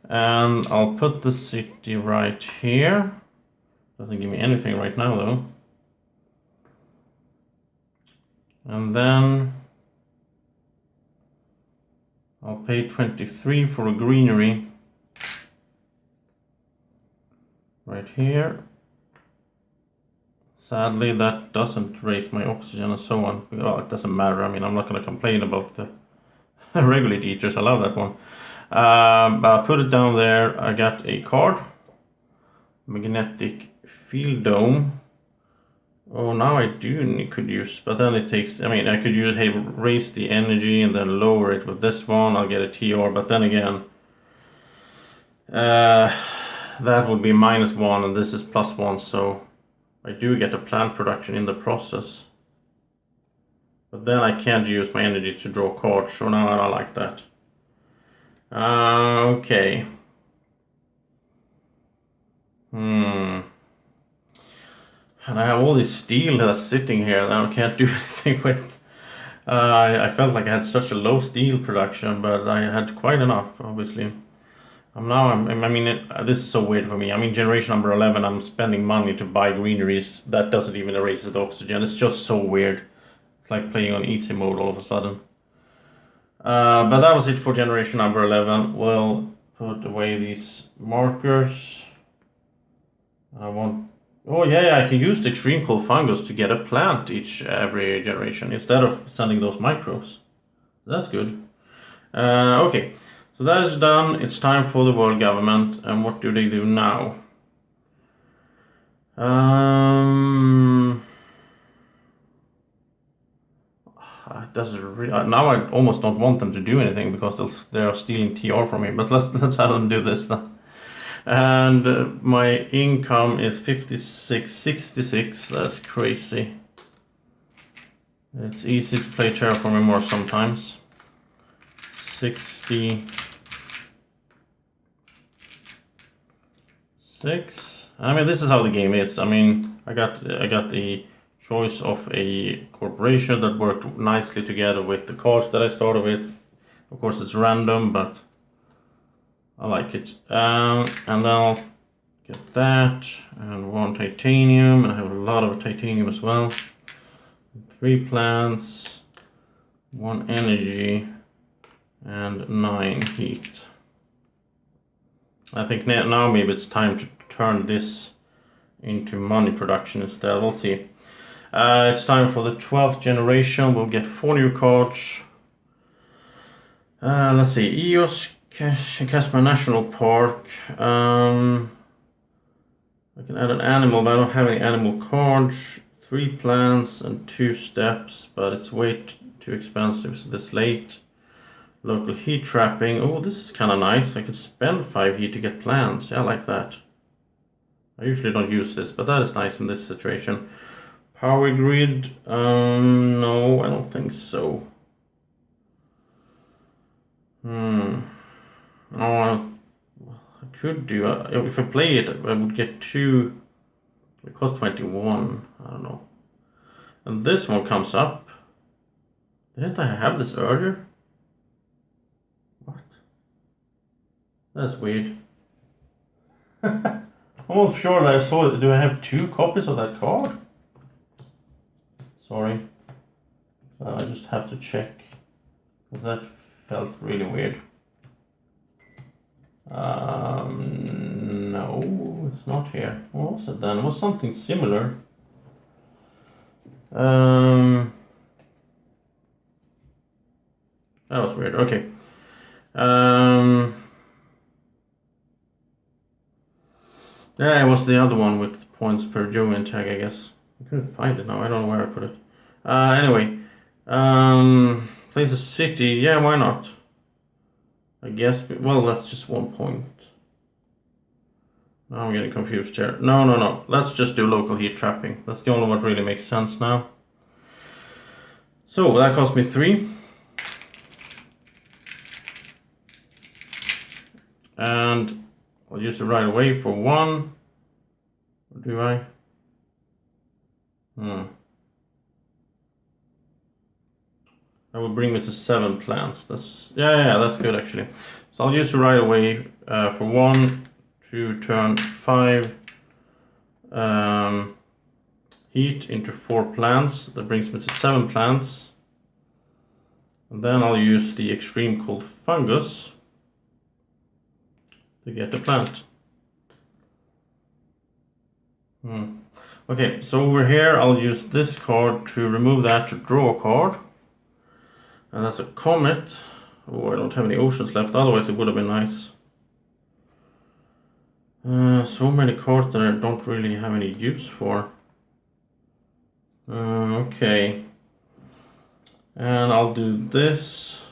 And I'll put the city right here. Doesn't give me anything right now though. And then I'll pay 23 for a greenery right here. Sadly, that doesn't raise my oxygen and so on. Well, it doesn't matter. I mean, I'm not going to complain about the regulate eaters. I love that one. But I put it down there. I got a card. Magnetic field dome. Oh, now I could use, but then it takes, I mean, I could use, hey, raise the energy and then lower it with this one. I'll get a TR, but then again, that would be -1 and this is +1, so I do get a plant production in the process. But then I can't use my energy to draw cards, so now I don't like that. Okay. And I have all this steel that's sitting here that I can't do anything with. I felt like I had such a low steel production, but I had quite enough, obviously. This is so weird for me. I mean, generation number 11, I'm spending money to buy greeneries. That doesn't even erase the oxygen. It's just so weird. It's like playing on easy mode all of a sudden. But that was it for generation number 11. We'll put away these markers. Oh yeah, I can use the extreme cold fungus to get a plant every generation instead of sending those microbes. That's good. Okay, so that is done. It's time for the world government, and what do they do now? Now I almost don't want them to do anything because they are stealing TR from me. But let's have them do this then. And my income is 66. That's crazy. It's easy to play Terraforming Mars sometimes. 60. 6. I mean, this is how the game is. I mean, I got the choice of a corporation that worked nicely together with the cards that I started with. Of course, it's random, but I like it. And then I'll get that, and 1 titanium, and I have a lot of titanium as well. 3 plants, 1 energy, and 9 heat. I think now maybe it's time to turn this into money production instead. We'll see. It's time for the 12th generation. We'll get 4 new cards. Let's see. EOS Casper National Park. I can add an animal, but I don't have any animal cards. 3 plants and 2 steps, but it's way too expensive, so this late. Local heat trapping. Oh, this is kind of nice. I could spend 5 heat to get plants. Yeah, I like that. I usually don't use this, but that is nice in this situation. Power grid. No, I don't think so. Oh, I could do. If I play it, I would get 2. It costs 21. I don't know. And this one comes up. Didn't I have this earlier? What? That's weird. I'm almost sure that I saw it. Do I have 2 copies of that card? Sorry. I just have to check. Because that felt really weird. No, it's not here. What was it then? It was something similar. That was weird. Okay. Yeah, it was the other one with points per Jovian tag, I guess. I couldn't find it now. I don't know where I put it. Anyway. Place a city. Yeah, why not? I guess. Well, that's just 1 point. Now I'm getting confused here. No. Let's just do local heat trapping. That's the only one that really makes sense now. So, that cost me 3. And I'll use it right away for 1. Or do I? That will bring me to 7 plants. That's that's good actually. So I'll use it right away for 1 to turn 5 heat into 4 plants. That brings me to 7 plants. And then I'll use the extreme cold fungus to get the plant. Okay, so over here I'll use this card to remove that to draw a card. And that's a comet. Oh, I don't have any oceans left, otherwise it would have been nice. So many cards that I don't really have any use for. Okay. And I'll do this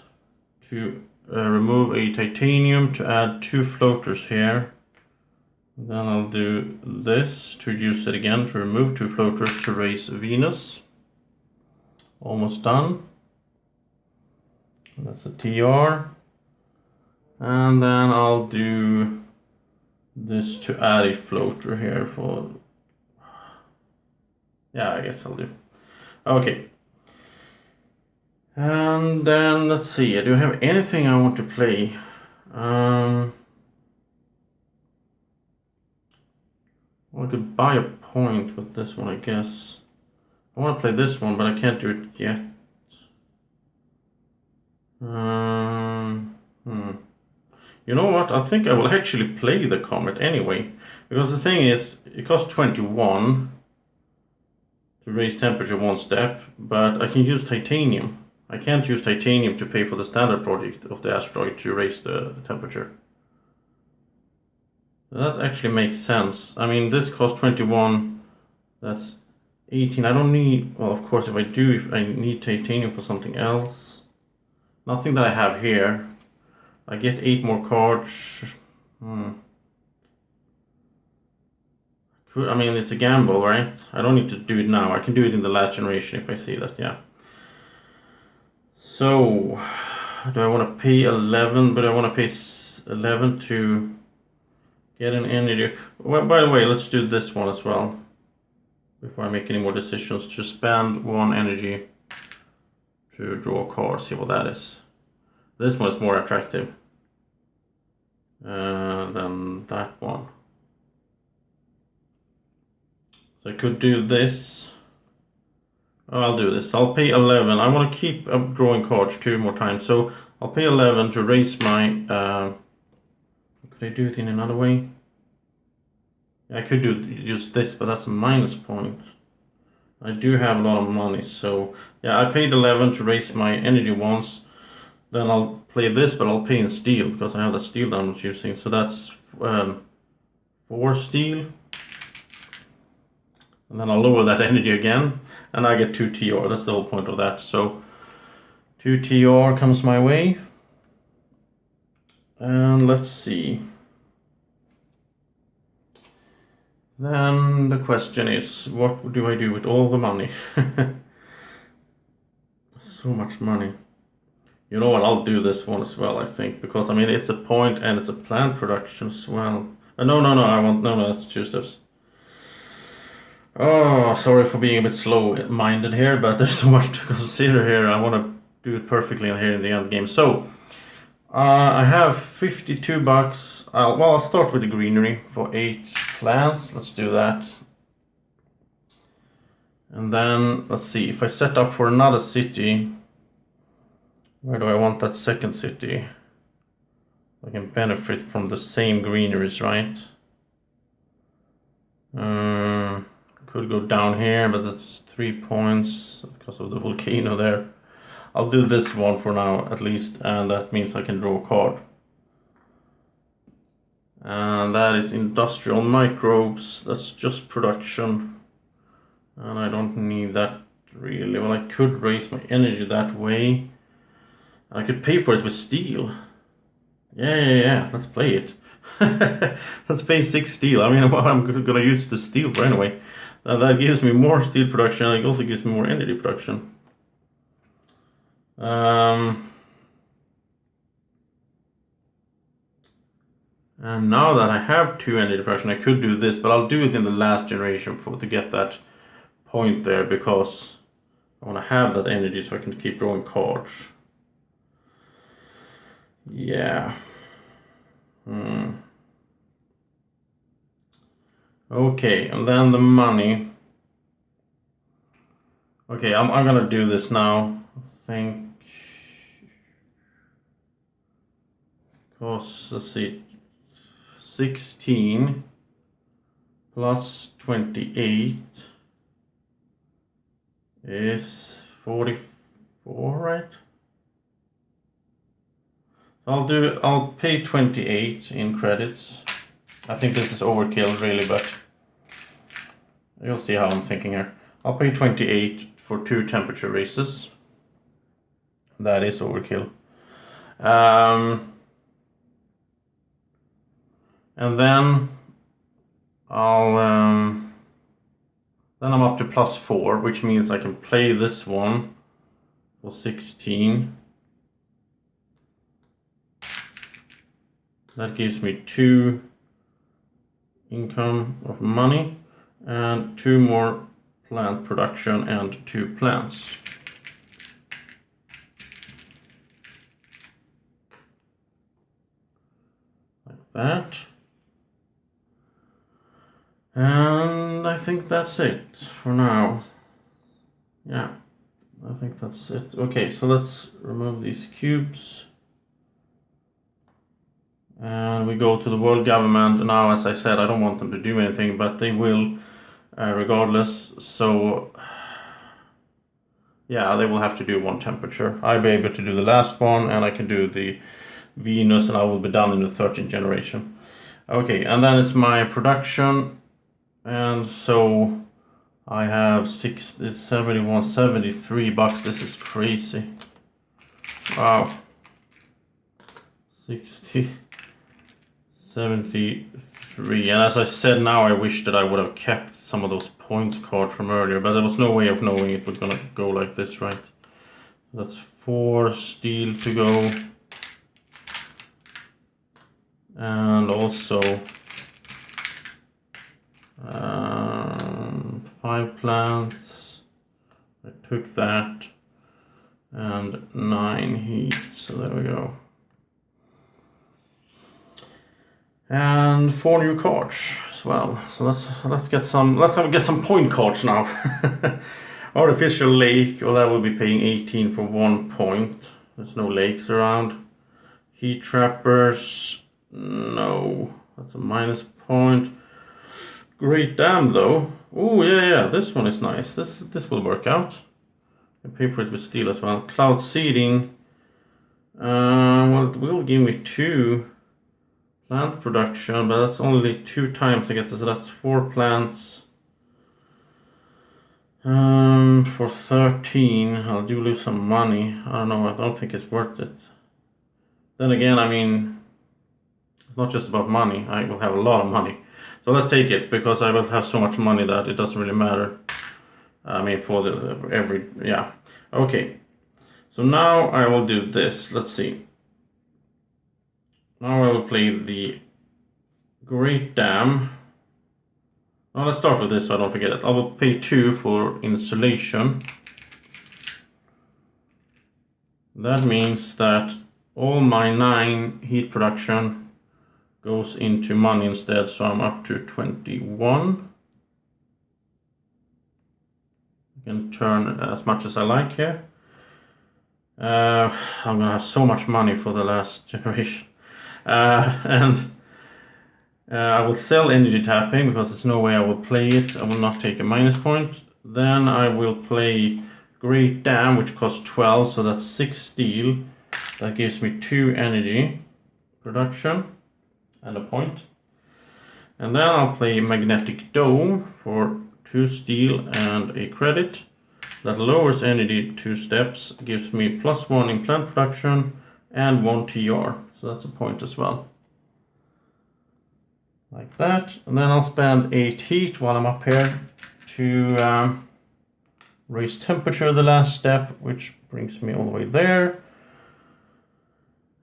to remove a titanium to add 2 floaters here. Then I'll do this to use it again to remove 2 floaters to raise Venus. Almost done. That's a TR. And then I'll do this to add a floater here for... Yeah, I guess I'll do. Okay. And then let's see, do I have anything I want to play? Well, I could buy a point with this one, I guess. I want to play this one, but I can't do it yet. You know what? I think I will actually play the comet anyway. Because the thing is, it costs 21 to raise temperature 1 step, but I can use titanium. I can't use titanium to pay for the standard project of the asteroid to raise the temperature. That actually makes sense. I mean, this costs 21, that's 18. I don't need, well, of course, if I need titanium for something else. Nothing that I have here. I get 8 more cards. I mean, it's a gamble, right? I don't need to do it now. I can do it in the last generation if I see that, yeah. So, do I want to pay 11? But I want to pay 11 to Get an energy. Well, by the way, let's do this one as well. Before I make any more decisions, just spend 1 energy to draw a card, see what that is. This one is more attractive than that one. So I could do this. Oh, I'll do this. I'll pay 11. I want to keep drawing cards 2 more times. So I'll pay 11 to raise my... could I do it in another way? I could use this, but that's a minus point. I do have a lot of money, so yeah, I paid 11 to raise my energy once. Then I'll play this, but I'll pay in steel because I have that steel that I'm not using. So that's 4 steel. And then I'll lower that energy again, and I get 2 TR. That's the whole point of that. So 2 TR comes my way. And let's see. Then the question is, what do I do with all the money? So much money. You know what, I'll do this one as well, I think, because I mean it's a point and it's a plant production as well. No, I want, no, that's 2 steps. Oh, sorry for being a bit slow-minded here, but there's so much to consider here. I want to do it perfectly here in the end game. So, I have 52 bucks. I'll start with the greenery for 8 plants. Let's do that. And then, let's see, if I set up for another city, where do I want that second city? I can benefit from the same greeneries, right? Could go down here, but that's 3 points because of the volcano there. I'll do this one for now, at least, and that means I can draw a card. And that is industrial microbes. That's just production. And I don't need that really. Well, I could raise my energy that way. I could pay for it with steel. Yeah. Let's play it. Let's pay 6 steel. I mean, what I'm gonna use the steel for anyway. That gives me more steel production. It also gives me more energy production. And now that I have 2 energy production, I could do this, but I'll do it in the last generation to get that point there, because I want to have that energy so I can keep drawing cards. Yeah. Okay, and then the money. Okay, I'm gonna do this now. I think. Because, let's see. 16 plus 28 is 44, right? I'll pay 28 in credits. I think this is overkill really, but you'll see how I'm thinking here. I'll pay 28 for 2 temperature raises. That is overkill. And then I'm up to +4, which means I can play this one for 16. That gives me 2 income of money and 2 more plant production and 2 plants. Like that. And I think that's it for now. Yeah, I think that's it. Okay, so let's remove these cubes. And we go to the world government. Now, as I said, I don't want them to do anything, but they will regardless. So, yeah, they will have to do 1 temperature. I'll be able to do the last one, and I can do the Venus, and I will be done in the 13th generation. Okay, and then it's my production. And so I have 71, 73 bucks. This is crazy. Wow. 60, 73. And as I said, now I wish that I would have kept some of those points cards from earlier, but there was no way of knowing it was gonna go like this, right? That's 4 steel to go. And also 5 plants. I took that. And 9 heat, so there we go. And 4 new cards as well. So let's get some point cards now. Artificial lake, well, that will be paying 18 for 1 point. There's no lakes around. Heat trappers, no, that's a -point. Great dam though. Oh yeah, this one is nice. This will work out. I pay for it with steel as well. Cloud seeding. Well, it will give me 2 plant production, but that's only 2 times I get this, so that's 4 plants. For 13, I do lose some money. I don't know, I don't think it's worth it. Then again, I mean, it's not just about money. I will have a lot of money. So let's take it, because I will have so much money that it doesn't really matter. I mean, for yeah. Okay. So now I will do this. Let's see. Now I will play the Great Dam. Now let's start with this so I don't forget it. I will pay 2 for insulation. That means that all my 9 heat production goes into money instead, so I'm up to 21. I can turn as much as I like here. I'm gonna have so much money for the last generation. And I will sell energy tapping because there's no way I will play it. I will not take a -point. Then I will play Great Dam, which costs 12, so that's 6 steel. That gives me 2 energy production and a point. And then I'll play Magnetic Dome for 2 steel and a credit. That lowers energy 2 steps, gives me +1 in plant production and 1 TR. So that's a point as well. Like that. And then I'll spend 8 heat while I'm up here to raise temperature the last step, which brings me all the way there.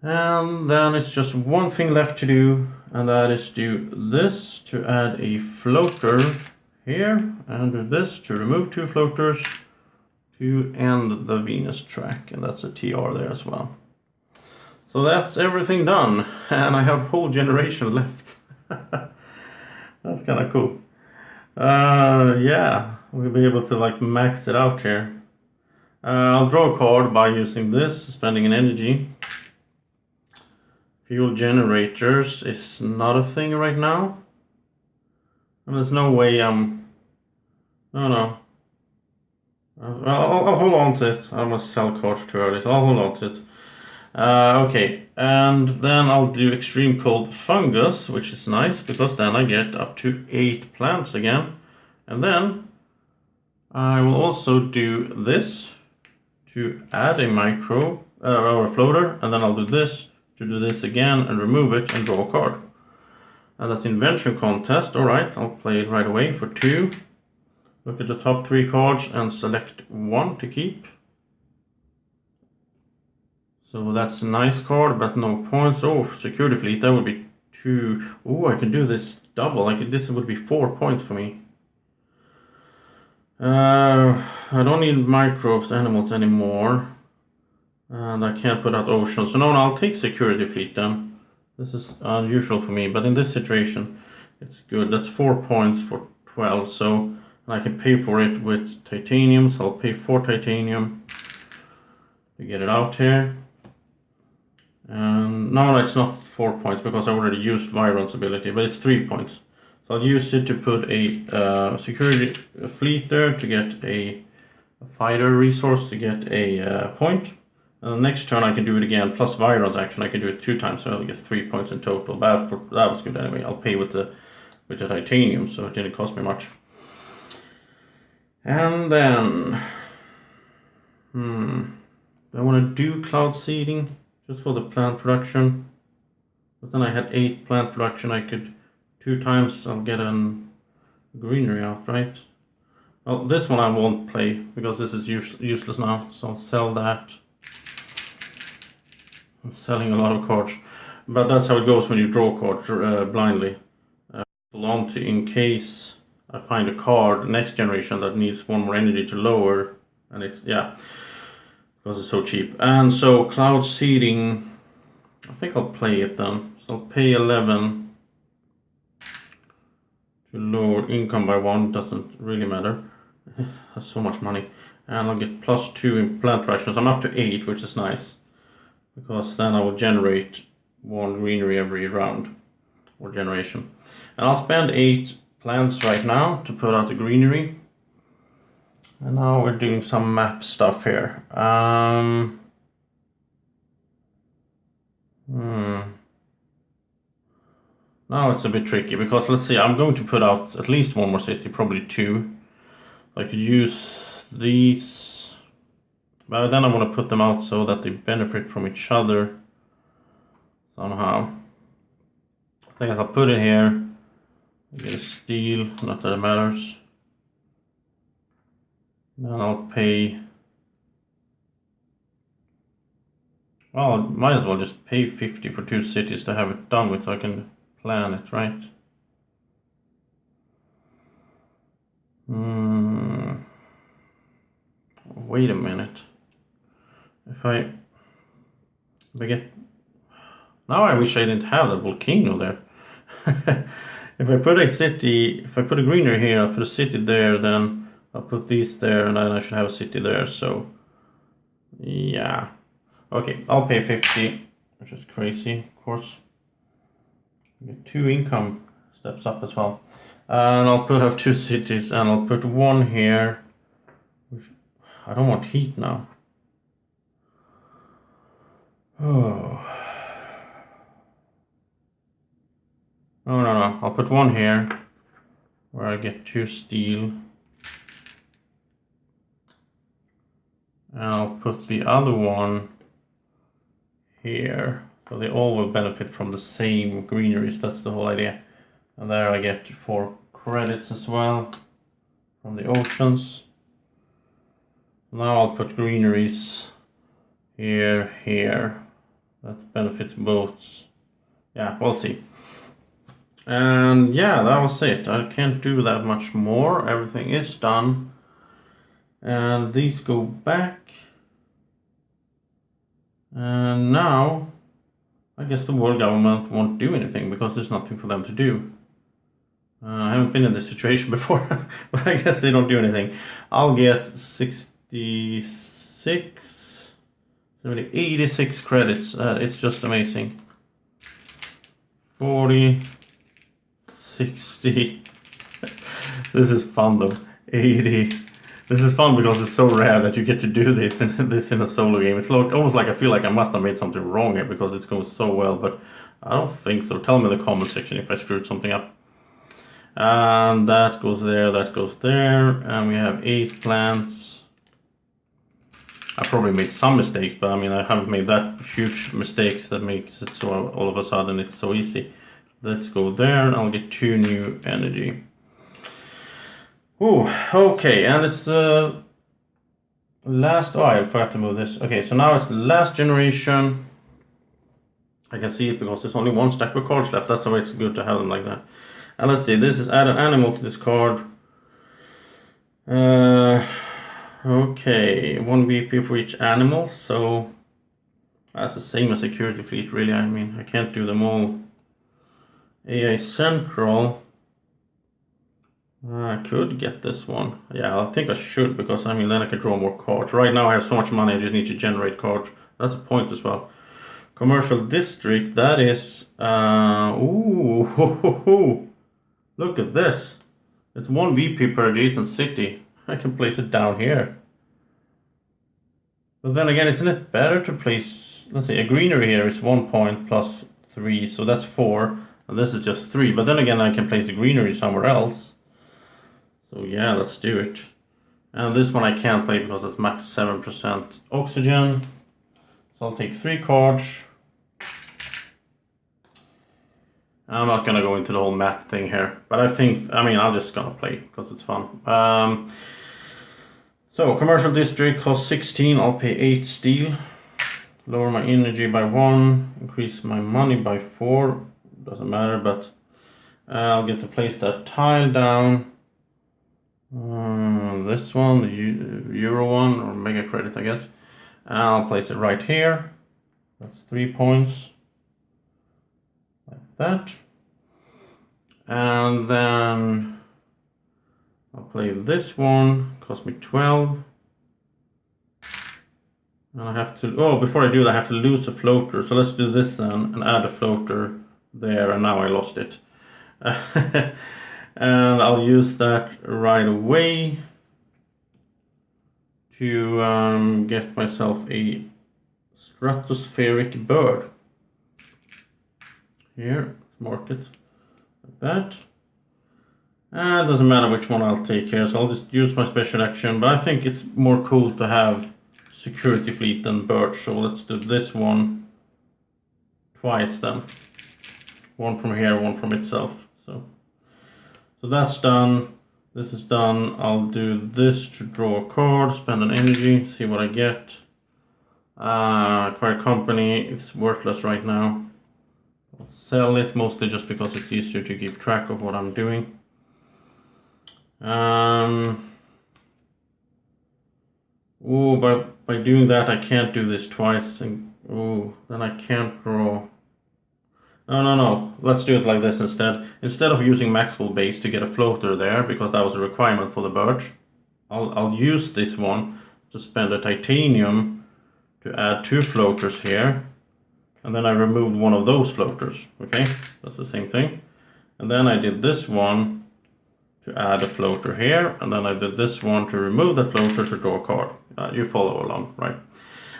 And then it's just one thing left to do, and that is do this to add a floater here, and do this to remove 2 floaters to end the Venus track, and that's a TR there as well. So that's everything done, and I have a whole generation left. That's kind of cool. Yeah, we'll be able to like max it out here. I'll draw a card by using this, spending an energy. Fuel generators is not a thing right now. And there's no way I'm... No. I'll hold on to it. I must sell cards too early, so I'll hold on to it. Okay, and then I'll do extreme cold fungus, which is nice because then I get up to 8 plants again. And then I will also do this to add a micro or a floater, and then I'll do this to do this again and remove it and draw a card. And that's invention contest. All right, I'll play it right away for 2. Look at the top 3 cards and select 1 to keep. So that's a nice card, but no points. Oh, security fleet, that would be 2. Oh, I can do this double. This would be 4 points for me. I don't need microbes, animals anymore. And I can't put out ocean. So no, I'll take security fleet then. This is unusual for me, but in this situation, it's good. That's 4 points for 12. So I can pay for it with titanium. So I'll pay 4 titanium to get it out here. And no, it's not 4 points because I already used Viron's ability, but it's 3 points. So I'll use it to put a security fleet there to get a fighter resource to get a point. And the next turn I can do it again, plus Viron's action, I can do it 2 times, so I'll get 3 points in total. That was good anyway. I'll pay with the titanium, so it didn't cost me much. And then, I want to do cloud seeding just for the plant production. But then I had 8 plant production. I could 2 times. I'll get a greenery out, right? Well, this one I won't play because this is useless now. So I'll sell that. I'm selling a lot of cards, but that's how it goes when you draw cards blindly. Hold on to in case I find a card next generation that needs 1 more energy to lower, and it's, yeah, because it's so cheap. And so Cloud Seeding, I think I'll play it then. So I'll pay 11 to lower income by 1, doesn't really matter. That's so much money. And I'll get +2 in plant fractions. I'm up to 8, which is nice, because then I will generate 1 greenery every round or generation. And I'll spend 8 plants right now to put out the greenery. And now we're doing some map stuff here. Now it's a bit tricky, because let's see, I'm going to put out at least 1 more city, probably 2. I could use these, but then I want to put them out so that they benefit from each other somehow. I think I'll put it here, get a steel, not that it matters. Then I'll pay, well, I might as well just pay 50 for 2 cities to have it done with, so I can plan it, right? Wait a minute. If I get, now I wish I didn't have the volcano there. If I put a city, if I put a greenery here, I'll put a city there, then I'll put these there, and then I should have a city there. So yeah, okay, I'll pay 50, which is crazy, of course. Get 2 income steps up as well, and I'll have 2 cities, and I'll put 1 here. I don't want heat now. Oh. No. I'll put 1 here, where I get 2 steel. And I'll put the other one here. So they all will benefit from the same greeneries, that's the whole idea. And there I get 4 credits as well from the oceans. Now I'll put greeneries here. That benefits both. Yeah, we'll see. And yeah, that was it. I can't do that much more. Everything is done. And these go back. And now, I guess the world government won't do anything, because there's nothing for them to do. I haven't been in this situation before, but I guess they don't do anything. I'll get 66, 70, 86 credits. It's just amazing. 40, 60. This is fun though. 80. This is fun because it's so rare that you get to do this in a solo game. It's almost like I feel like I must have made something wrong here, because it's going so well, but I don't think so. Tell me in the comment section if I screwed something up. And that goes there, and we have 8 plants. I probably made some mistakes, but I mean, I haven't made that huge mistakes that makes it so all of a sudden it's so easy. Let's go there, and I'll get 2 new energy. Ooh, okay, and it's the last, I forgot to move this. Okay, so now it's the last generation. I can see it because there's only 1 stack of cards left. That's why it's good to have them like that. And let's see, this is add an animal to this card. Okay, 1 BP for each animal, so that's the same as security fleet, really. I mean, I can't do them all. AI Central. I could get this one. Yeah, I think I should, because I mean, then I could draw more cards. Right now I have so much money, I just need to generate cards. That's a point as well. Commercial District, that is... ooh, ho, ho, ho. Look at this. It's 1 VP per adjacent city. I can place it down here. But then again, isn't it better to place... Let's see, a greenery here is 1 point plus 3, so that's 4. And this is just 3. But then again, I can place the greenery somewhere else. So yeah, let's do it. And this one I can't play because it's max 7% oxygen. So I'll take 3 cards. I'm not gonna go into the whole map thing here, but I mean, I'm just gonna play because it's fun. So commercial district costs 16. I'll pay 8 steel. Lower my energy by 1. Increase my money by 4. Doesn't matter, but I'll get to place that tile down. This one, the Euro one, or Mega Credit, I guess. And I'll place it right here. That's 3 points. Like that. And then I'll play this one, cost me 12. And I have to, oh, before I do that, I have to lose a floater. So let's do this then, and add a floater there, and now I lost it. And I'll use that right away to get myself a stratospheric bird. Here, let's mark it like that. And it doesn't matter which one I'll take here, so I'll just use my special action. But I think it's more cool to have security fleet than bird, so let's do this one twice then. One from here, one from itself. So that's done. This is done. I'll do this to draw a card, spend an energy, see what I get. Acquire company, it's worthless right now. I'll sell it mostly just because it's easier to keep track of what I'm doing. Oh, but by doing that I can't do this twice. And oh, then I can't draw. No. Let's do it like this instead. Instead of using Maxwell base to get a floater there, because that was a requirement for the birch, I'll use this one to spend a titanium to add 2 floaters here. And then I removed one of those floaters. Okay, that's the same thing. And then I did this one to add a floater here. And then I did this one to remove the floater to draw a card. You follow along, right?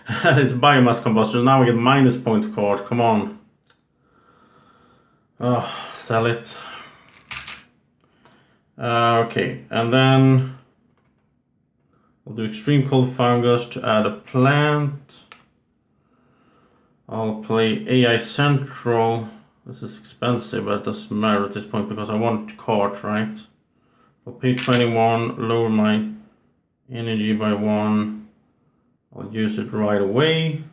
It's biomass combustion. Now we get minus points card. Come on. Oh, sell it. Okay, and then I'll do extreme cold fungus to add a plant. I'll play AI Central. This is expensive, but it doesn't matter at this point because I want cards, right? I'll pay 21, lower my energy by 1. I'll use it right away.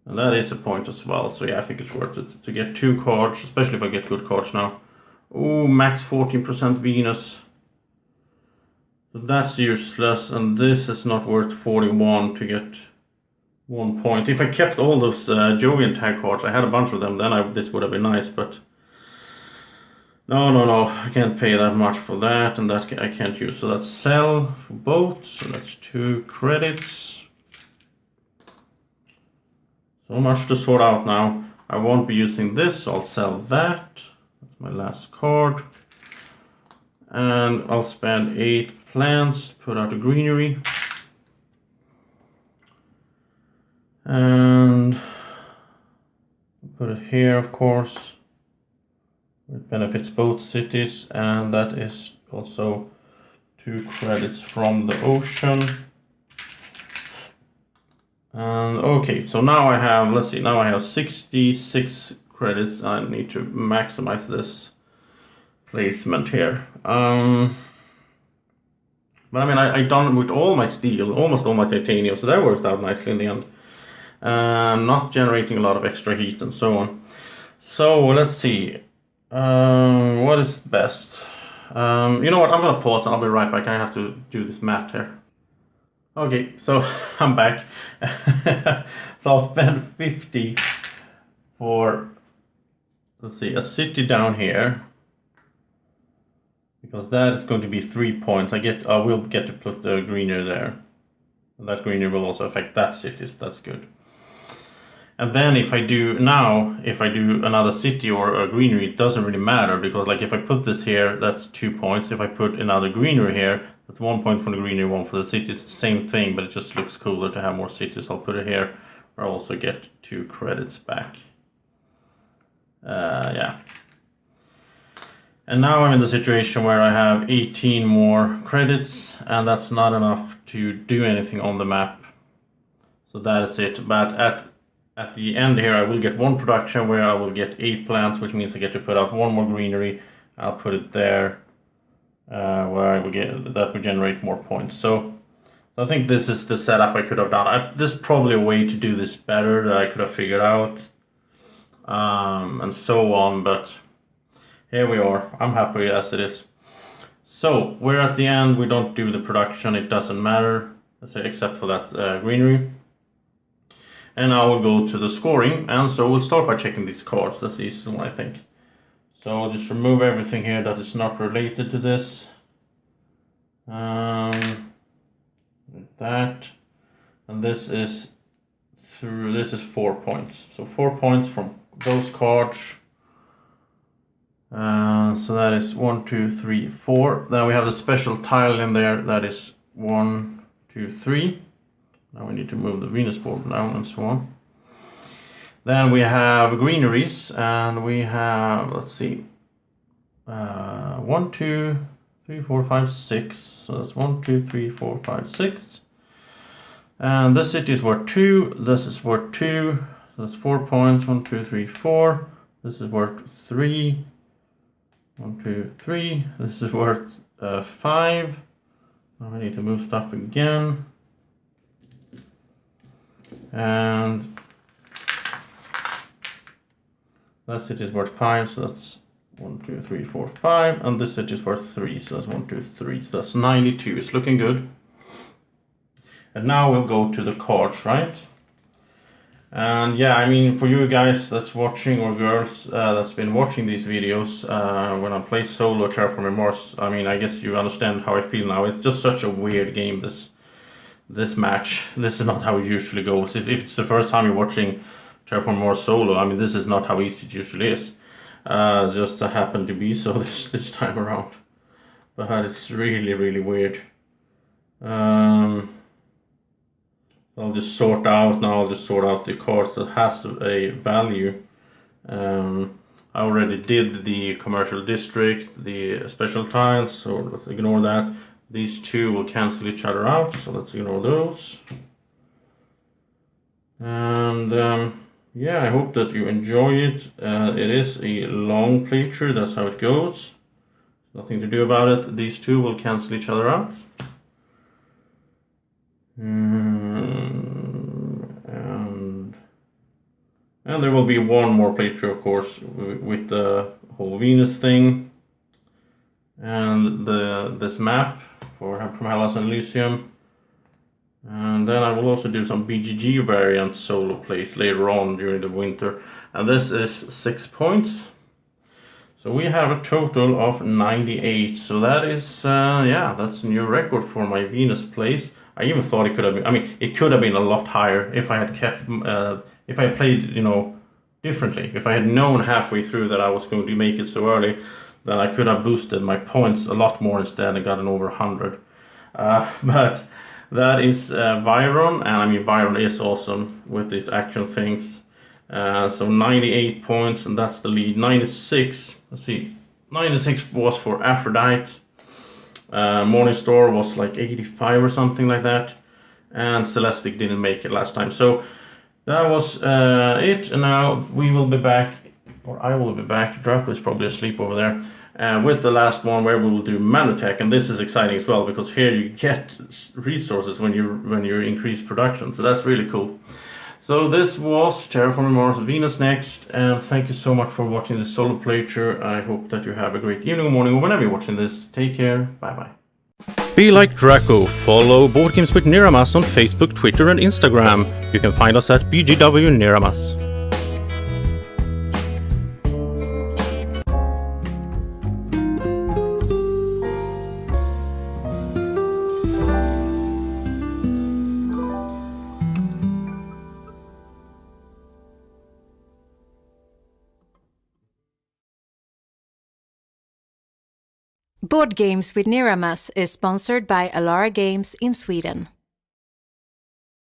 And that is a point as well, so yeah, I think it's worth it to get 2 cards, especially if I get good cards now. Oh, max 14% Venus. So that's useless, and this is not worth 41 to get 1 point. If I kept all those Jovian tag cards, I had a bunch of them, then this would have been nice, but... No, I can't pay that much for that, and that I can't use. So that's sell for both, so that's 2 credits. So much to sort out now. I won't be using this, so I'll sell that. That's my last card. And I'll spend 8 plants to put out a greenery. And put it here, of course. It benefits both cities, and that is also 2 credits from the ocean. And okay, so now I have, let's see, now I have 66 credits. I need to maximize this placement here. But I mean, I done with all my steel, almost all my titanium, so that worked out nicely in the end. Not generating a lot of extra heat and so on. So let's see, what is best? You know what, I'm gonna pause and I'll be right back. I have to do this math here. Okay, so I'm back. So I'll spend 50 for, let's see, a city down here. Because that is going to be 3 points. I will get to put the greenery there. And that greenery will also affect that city, so that's good. And then if I do another city or a greenery, it doesn't really matter, because like if I put this here, that's 2 points. If I put another greenery here, that's 1 point for the greenery, 1 for the city. It's the same thing, but it just looks cooler to have more cities. I'll put it here, where I also get 2 credits back. Yeah. And now I'm in the situation where I have 18 more credits, and that's not enough to do anything on the map. So that is it. But at the end here, I will get 1 production where I will get 8 plants, which means I get to put out 1 more greenery. I'll put it there, where I will get, that will generate more points. So I think this is the setup I could have done. There's probably a way to do this better that I could have figured out, and so on, but here we are. I'm happy as it is. So we're at the end. We don't do the production. It doesn't matter, except for that greenery. And now we'll go to the scoring. And so we'll start by checking these cards. That's the easiest one, I think. So I'll just remove everything here that is not related to this. That. And this is 4 points. So 4 points from those cards. So that is 1, 2, 3, 4. Then we have the special tile in there. That is 1, 2, 3. Now we need to move the Venus board down and so on. Then we have greeneries, and we have, let's see, 1, 2, 3, 4, 5, 6. So that's 1, 2, 3, 4, 5, 6. And this city is worth 2. This is worth 2. So that's 4 points. 1, 2, 3, 4. This is worth 3. 1, 2, 3. This is worth 5. Now I need to move stuff again. And that city is worth 5, so that's 1, 2, 3, 4, 5. And this city is worth 3, so that's 1, 2, 3. So that's 92. It's looking good. And now we'll go to the cards, right? And yeah, I mean, for you guys that's watching, or girls that's been watching these videos when I play solo Terraforming Mars, I mean, I guess you understand how I feel now. It's just such a weird game, this match. This is not how it usually goes. If it's the first time you're watching Terraforming Mars solo, I mean, this is not how easy it usually is. Just happened to be so this time around. But it's really, really weird. I'll just sort out the cards that has a value. I already did the commercial district, the special tiles, so let's ignore that. These two will cancel each other out, so let's ignore those. And yeah, I hope that you enjoy it. It is a long playthrough, that's how it goes. Nothing to do about it. These two will cancel each other out. And there will be one more playthrough, of course, with the whole Venus thing and this map from Hellas and Elysium. And then I will also do some BGG variant solo plays later on during the winter. And this is 6 points. So we have a total of 98. So that is, yeah, that's a new record for my Venus plays. I even thought it could have been, I mean, it could have been a lot higher if I had kept, if I played, you know, differently. If I had known halfway through that I was going to make it so early, then I could have boosted my points a lot more instead and gotten over 100. But that is Viron, and I mean, Viron is awesome with its action things. So 98 points, and that's the lead. 96, let's see, 96 was for Aphrodite. Morningstar was like 85 or something like that, and Celestic didn't make it last time. So that was it, and now we will be back, or I will be back. Draco is probably asleep over there, with the last one where we will do Manotech, and this is exciting as well because here you get resources when you increase production, so that's really cool. So this was Terraforming Mars Venus Next, and thank you so much for watching this solo playthrough. I hope that you have a great evening or morning, or whenever you're watching this. Take care, bye bye. Be like Draco. Follow Board Games with Niramas on Facebook, Twitter and Instagram. You can find us at BGW Niramas. Board Games with Niramas is sponsored by Alara Games in Sweden.